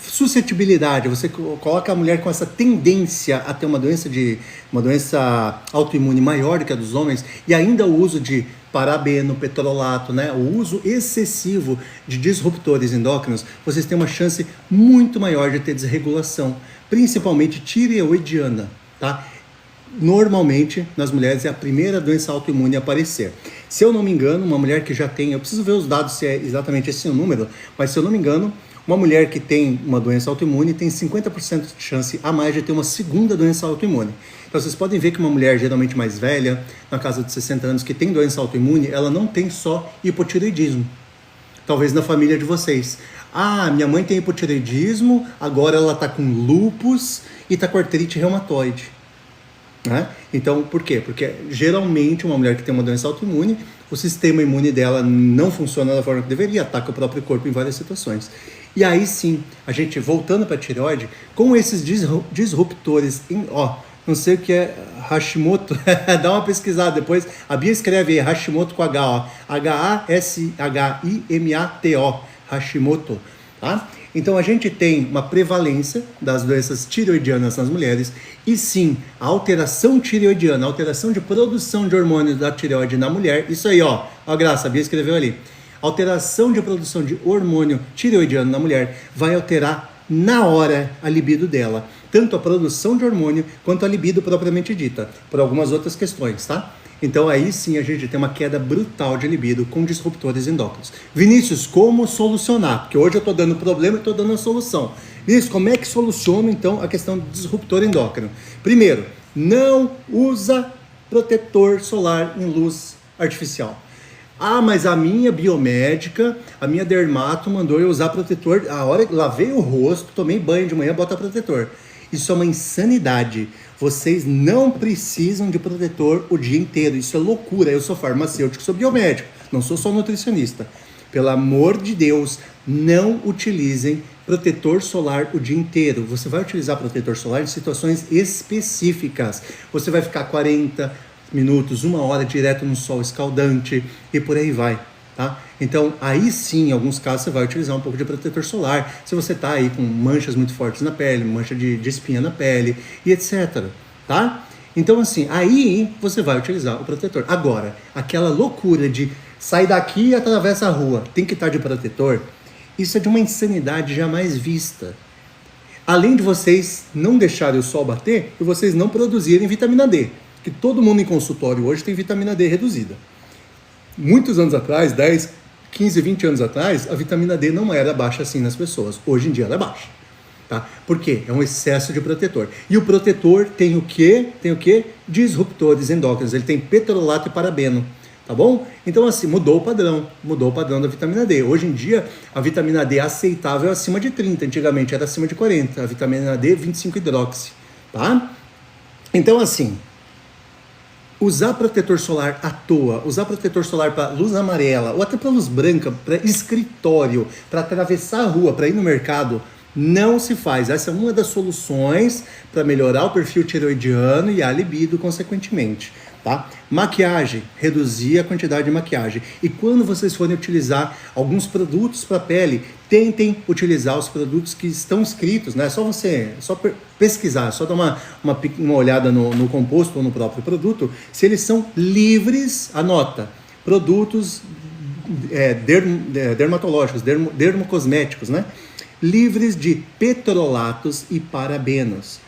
suscetibilidade, você coloca a mulher com essa tendência a ter uma doença autoimune maior do que a dos homens, e ainda o uso de parabeno, petrolato, né? O uso excessivo de disruptores endócrinos, vocês têm uma chance muito maior de ter desregulação, principalmente tireoidiana, tá? Normalmente, nas mulheres, é a primeira doença autoimune a aparecer. Se eu não me engano, uma mulher que já tem, eu preciso ver os dados se é exatamente esse o número, mas se eu não me engano, Uma mulher que tem uma doença autoimune tem 50% de chance a mais de ter uma segunda doença autoimune. Então vocês podem ver que uma mulher geralmente mais velha, na casa de 60 anos, que tem doença autoimune, ela não tem só hipotireoidismo. Talvez na família de vocês. Ah, minha mãe tem hipotireoidismo, agora ela está com lúpus e está com artrite reumatoide. Né? Então, por quê? Porque geralmente uma mulher que tem uma doença autoimune, o sistema imune dela não funciona da forma que deveria, ataca o próprio corpo em várias situações. E aí sim, a gente voltando para a tireoide, com esses disruptores, não sei o que é Hashimoto, dá uma pesquisada depois, a Bia escreve aí, Hashimoto com H, ó, H-A-S-H-I-M-A-T-O, Hashimoto, tá? Então a gente tem uma prevalência das doenças tireoidianas nas mulheres e sim, a alteração tireoidiana, a alteração de produção de hormônios da tireoide na mulher, isso aí ó Graça, a Bia escreveu ali, alteração de produção de hormônio tireoidiano na mulher vai alterar na hora a libido dela, tanto a produção de hormônio quanto a libido propriamente dita, por algumas outras questões, tá? Então aí sim a gente tem uma queda brutal de libido com disruptores endócrinos. Vinícius, como solucionar? Porque hoje eu estou dando problema e estou dando a solução. Vinícius, como é que soluciona então a questão do disruptor endócrino? Primeiro, não usa protetor solar em luz artificial. Ah, mas a minha biomédica, a minha dermato mandou eu usar protetor. A hora que lavei o rosto, tomei banho de manhã, bota protetor. Isso é uma insanidade. Vocês não precisam de protetor o dia inteiro. Isso é loucura. Eu sou farmacêutico, sou biomédico, não sou só nutricionista. Pelo amor de Deus, não utilizem protetor solar o dia inteiro. Você vai utilizar protetor solar em situações específicas. Você vai ficar 40 minutos, 1 hora direto no sol escaldante e por aí vai. Tá? Então, aí sim, em alguns casos, você vai utilizar um pouco de protetor solar, se você está aí com manchas muito fortes na pele, mancha de espinha na pele e etc. Tá? Então, assim, aí você vai utilizar o protetor. Agora, aquela loucura de sair daqui e atravessa a rua, tem que estar de protetor, isso é de uma insanidade jamais vista. Além de vocês não deixarem o sol bater e vocês não produzirem vitamina D, que todo mundo em consultório hoje tem vitamina D reduzida. Muitos anos atrás, 10, 15, 20 anos atrás, a vitamina D não era baixa assim nas pessoas. Hoje em dia ela é baixa. Tá? Por quê? É um excesso de protetor. E o protetor tem o quê? Tem o quê? Disruptores endócrinos. Ele tem petrolato e parabeno. Tá bom? Então assim, mudou o padrão da vitamina D. Hoje em dia, a vitamina D aceitável é acima de 30. Antigamente era acima de 40. A vitamina D, 25-hidroxi. Tá? Então assim, usar protetor solar à toa, usar protetor solar para luz amarela ou até para luz branca, para escritório, para atravessar a rua, para ir no mercado, não se faz. Essa é uma das soluções para melhorar o perfil tireoidiano e a libido, consequentemente. Tá? Maquiagem, reduzir a quantidade de maquiagem. E quando vocês forem utilizar alguns produtos para a pele, tentem utilizar os produtos que estão escritos, né? Só pesquisar, só dar uma olhada no composto ou no próprio produto, se eles são livres, anota, produtos dermatológicos, dermocosméticos, né? Livres de petrolatos e parabenos.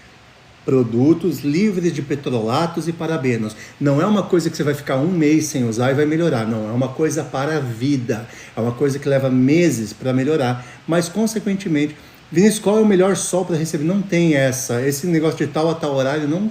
Produtos livres de petrolatos e parabenos. Não é uma coisa que você vai ficar 1 mês sem usar e vai melhorar. Não, é uma coisa para a vida. É uma coisa que leva meses para melhorar. Mas, consequentemente, Vinícius, qual é o melhor sol para receber? Não tem esse negócio de tal a tal horário, não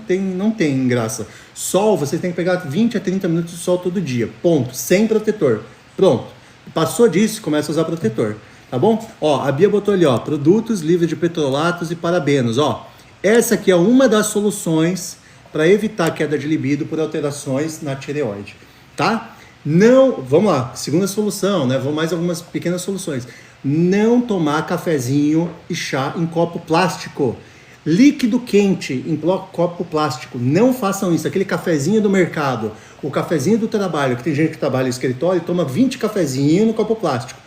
tem graça. Sol, você tem que pegar 20 a 30 minutos de sol todo dia. Ponto. Sem protetor. Pronto. Passou disso, começa a usar protetor. Tá bom? Ó, a Bia botou ali, ó, produtos livres de petrolatos e parabenos, ó. Essa aqui é uma das soluções para evitar a queda de libido por alterações na tireoide, tá? Não, vamos lá, segunda solução, né? Vamos mais algumas pequenas soluções. Não tomar cafezinho e chá em copo plástico. Líquido quente em copo plástico. Não façam isso. Aquele cafezinho do mercado, o cafezinho do trabalho, que tem gente que trabalha no escritório e toma 20 cafezinhos no copo plástico.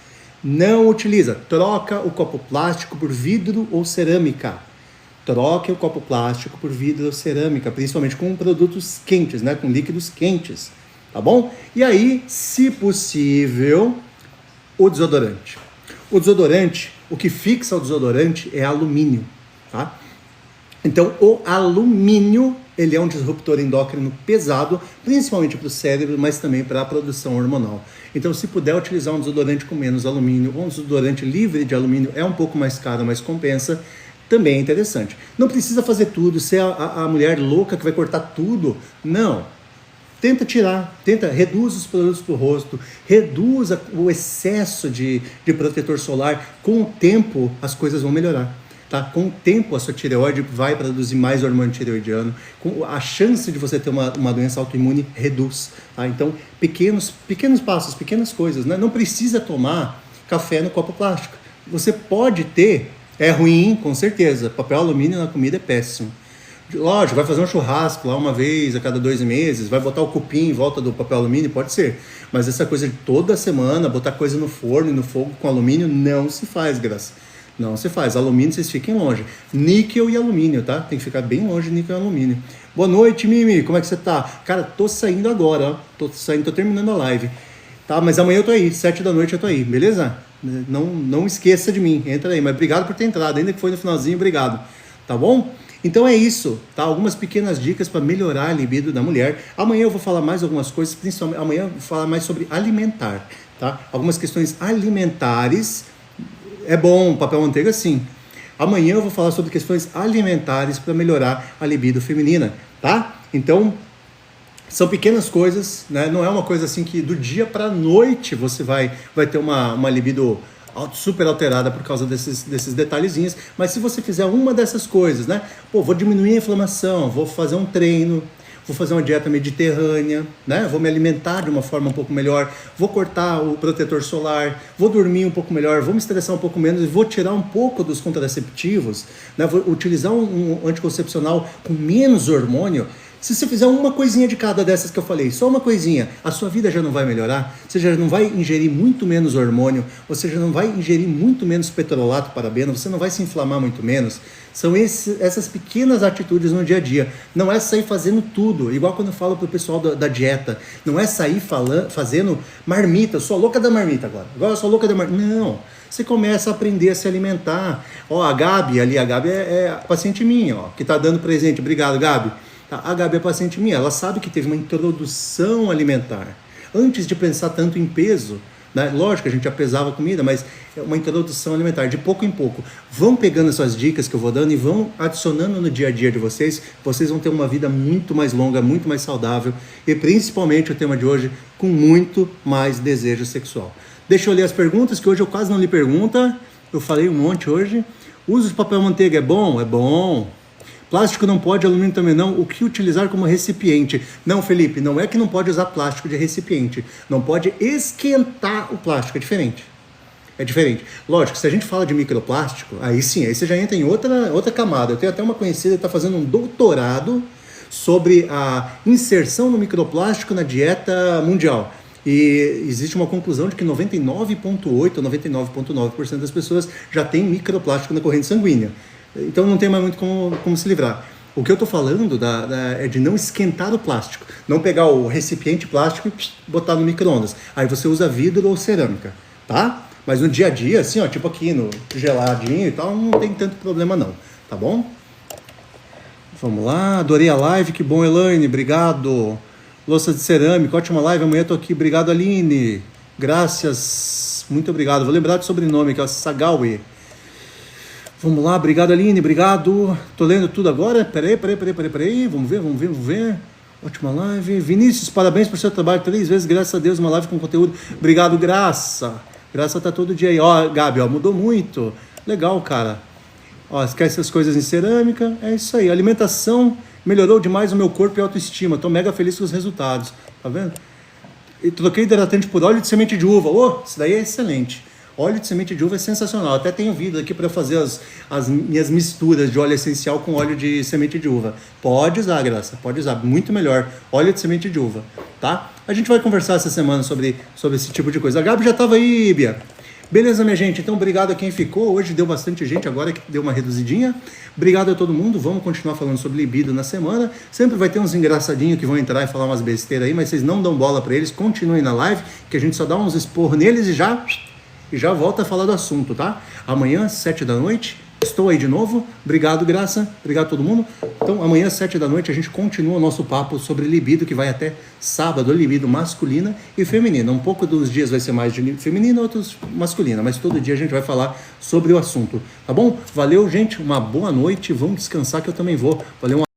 Não utiliza. Troca o copo plástico por vidro ou cerâmica. Troque o copo plástico por vidro ou cerâmica, principalmente com produtos quentes, né? Com líquidos quentes, tá bom? E aí, se possível, o desodorante. O desodorante, o que fixa o desodorante é alumínio, tá? Então, o alumínio, ele é um disruptor endócrino pesado, principalmente para o cérebro, mas também para a produção hormonal. Então, se puder utilizar um desodorante com menos alumínio, ou um desodorante livre de alumínio, é um pouco mais caro, mas compensa, também é interessante. Não precisa fazer tudo, ser a mulher louca que vai cortar tudo, não. Tenta tirar, reduz os produtos para o rosto, reduz o excesso de protetor solar. Com o tempo, as coisas vão melhorar. Tá? Com o tempo, a sua tireoide vai produzir mais hormônio tireoidiano, a chance de você ter uma doença autoimune reduz. Tá? Então, pequenos passos, pequenas coisas. Né? Não precisa tomar café no copo plástico. Você pode ter, é ruim, com certeza. Papel alumínio na comida é péssimo. Lógico, vai fazer um churrasco lá uma vez a cada 2 meses, vai botar o cupim em volta do papel alumínio, pode ser. Mas essa coisa de toda semana, botar coisa no forno e no fogo com alumínio, não se faz, Graça. Não se faz. Alumínio, vocês fiquem longe. Níquel e alumínio, tá? Tem que ficar bem longe de níquel e alumínio. Boa noite, Mimi. Como é que você tá? Cara, tô saindo agora, ó. Tô terminando a live. Tá? Mas amanhã eu tô aí. 7 da noite eu tô aí, beleza? Não esqueça de mim. Entra aí. Mas obrigado por ter entrado. Ainda que foi no finalzinho, obrigado. Tá bom? Então é isso, tá? Algumas pequenas dicas para melhorar a libido da mulher. Amanhã eu vou falar mais algumas coisas, principalmente amanhã eu vou falar mais sobre alimentar, tá? Algumas questões alimentares. É bom, papel manteiga sim. Amanhã eu vou falar sobre questões alimentares para melhorar a libido feminina, tá? Então, são pequenas coisas, né? Não é uma coisa assim que do dia para a noite você vai ter uma libido super alterada por causa desses detalhezinhos, mas se você fizer uma dessas coisas, né? Pô, vou diminuir a inflamação, vou fazer um treino, vou fazer uma dieta mediterrânea, né? Vou me alimentar de uma forma um pouco melhor, vou cortar o protetor solar, vou dormir um pouco melhor, vou me estressar um pouco menos e vou tirar um pouco dos contraceptivos, né? Vou utilizar um anticoncepcional com menos hormônio. Se você fizer uma coisinha de cada dessas que eu falei, só uma coisinha, a sua vida já não vai melhorar, você já não vai ingerir muito menos hormônio, você já não vai ingerir muito menos petrolato, parabeno, você não vai se inflamar muito menos. São essas pequenas atitudes no dia a dia. Não é sair fazendo tudo, igual quando eu falo pro pessoal da dieta. Não é sair fazendo marmita, eu sou louca da marmita agora eu sou louca da marmita. Não, você começa a aprender a se alimentar. Ó, a Gabi é paciente minha, ó, que tá dando presente. Obrigado, Gabi. A Gabi é paciente minha, ela sabe que teve uma introdução alimentar. Antes de pensar tanto em peso, né? Lógico, a gente já pesava comida, mas é uma introdução alimentar, de pouco em pouco. Vão pegando essas dicas que eu vou dando e vão adicionando no dia a dia de vocês. Vocês vão ter uma vida muito mais longa, muito mais saudável e principalmente o tema de hoje, com muito mais desejo sexual. Deixa eu ler as perguntas, que hoje eu quase não li pergunta. Eu falei um monte hoje. Uso de papel manteiga é bom? É bom. Plástico não pode, alumínio também não. O que utilizar como recipiente? Não, Felipe, não é que não pode usar plástico de recipiente. Não pode esquentar o plástico, é diferente. É diferente. Lógico, se a gente fala de microplástico, aí sim, aí você já entra em outra camada. Eu tenho até uma conhecida que está fazendo um doutorado sobre a inserção no microplástico na dieta mundial. E existe uma conclusão de que 99,8% ou 99,9% das pessoas já tem microplástico na corrente sanguínea. Então não tem mais muito como se livrar. O que eu estou falando é de não esquentar o plástico. Não pegar o recipiente plástico e botar no micro-ondas. Aí você usa vidro ou cerâmica, tá? Mas no dia a dia, assim, ó, tipo aqui no geladinho e tal, não tem tanto problema não, tá bom? Vamos lá, adorei a live, que bom, Elaine, obrigado. Louça de cerâmica, ótima live, amanhã eu tô aqui, obrigado, Aline. Graças, muito obrigado. Vou lembrar do sobrenome, que é o Sagawi. Vamos lá, obrigado, Aline, obrigado. Tô lendo tudo agora, peraí. Vamos ver. Ótima live. Vinícius, parabéns por seu trabalho 3 vezes, graças a Deus, uma live com conteúdo. Obrigado, Graça. Graça tá todo dia aí. Ó, Gabi, ó, mudou muito. Legal, cara. Ó, esquece as coisas em cerâmica, é isso aí. Alimentação melhorou demais o meu corpo e autoestima. Tô mega feliz com os resultados, tá vendo? E troquei hidratante por óleo de semente de uva. Ô, isso daí é excelente. Óleo de semente de uva é sensacional. Até tenho vídeo aqui para fazer as minhas misturas de óleo essencial com óleo de semente de uva. Pode usar, Graça, pode usar. Muito melhor. Óleo de semente de uva, tá? A gente vai conversar essa semana sobre esse tipo de coisa. A Gabi já estava aí, Bia. Beleza, minha gente? Então, obrigado a quem ficou. Hoje deu bastante gente, agora que deu uma reduzidinha. Obrigado a todo mundo. Vamos continuar falando sobre libido na semana. Sempre vai ter uns engraçadinhos que vão entrar e falar umas besteiras aí, mas vocês não dão bola para eles. Continuem na live, que a gente só dá uns esporros neles e já volta a falar do assunto, tá? Amanhã, 7 da noite, Estou aí de novo. Obrigado, Graça. Obrigado a todo mundo. Então, amanhã às 7 da noite a gente continua o nosso papo sobre libido, que vai até sábado, libido masculina e feminina. Um pouco dos dias vai ser mais de feminina, outros masculina, mas todo dia a gente vai falar sobre o assunto, tá bom? Valeu, gente. Uma boa noite. Vamos descansar que eu também vou. Valeu.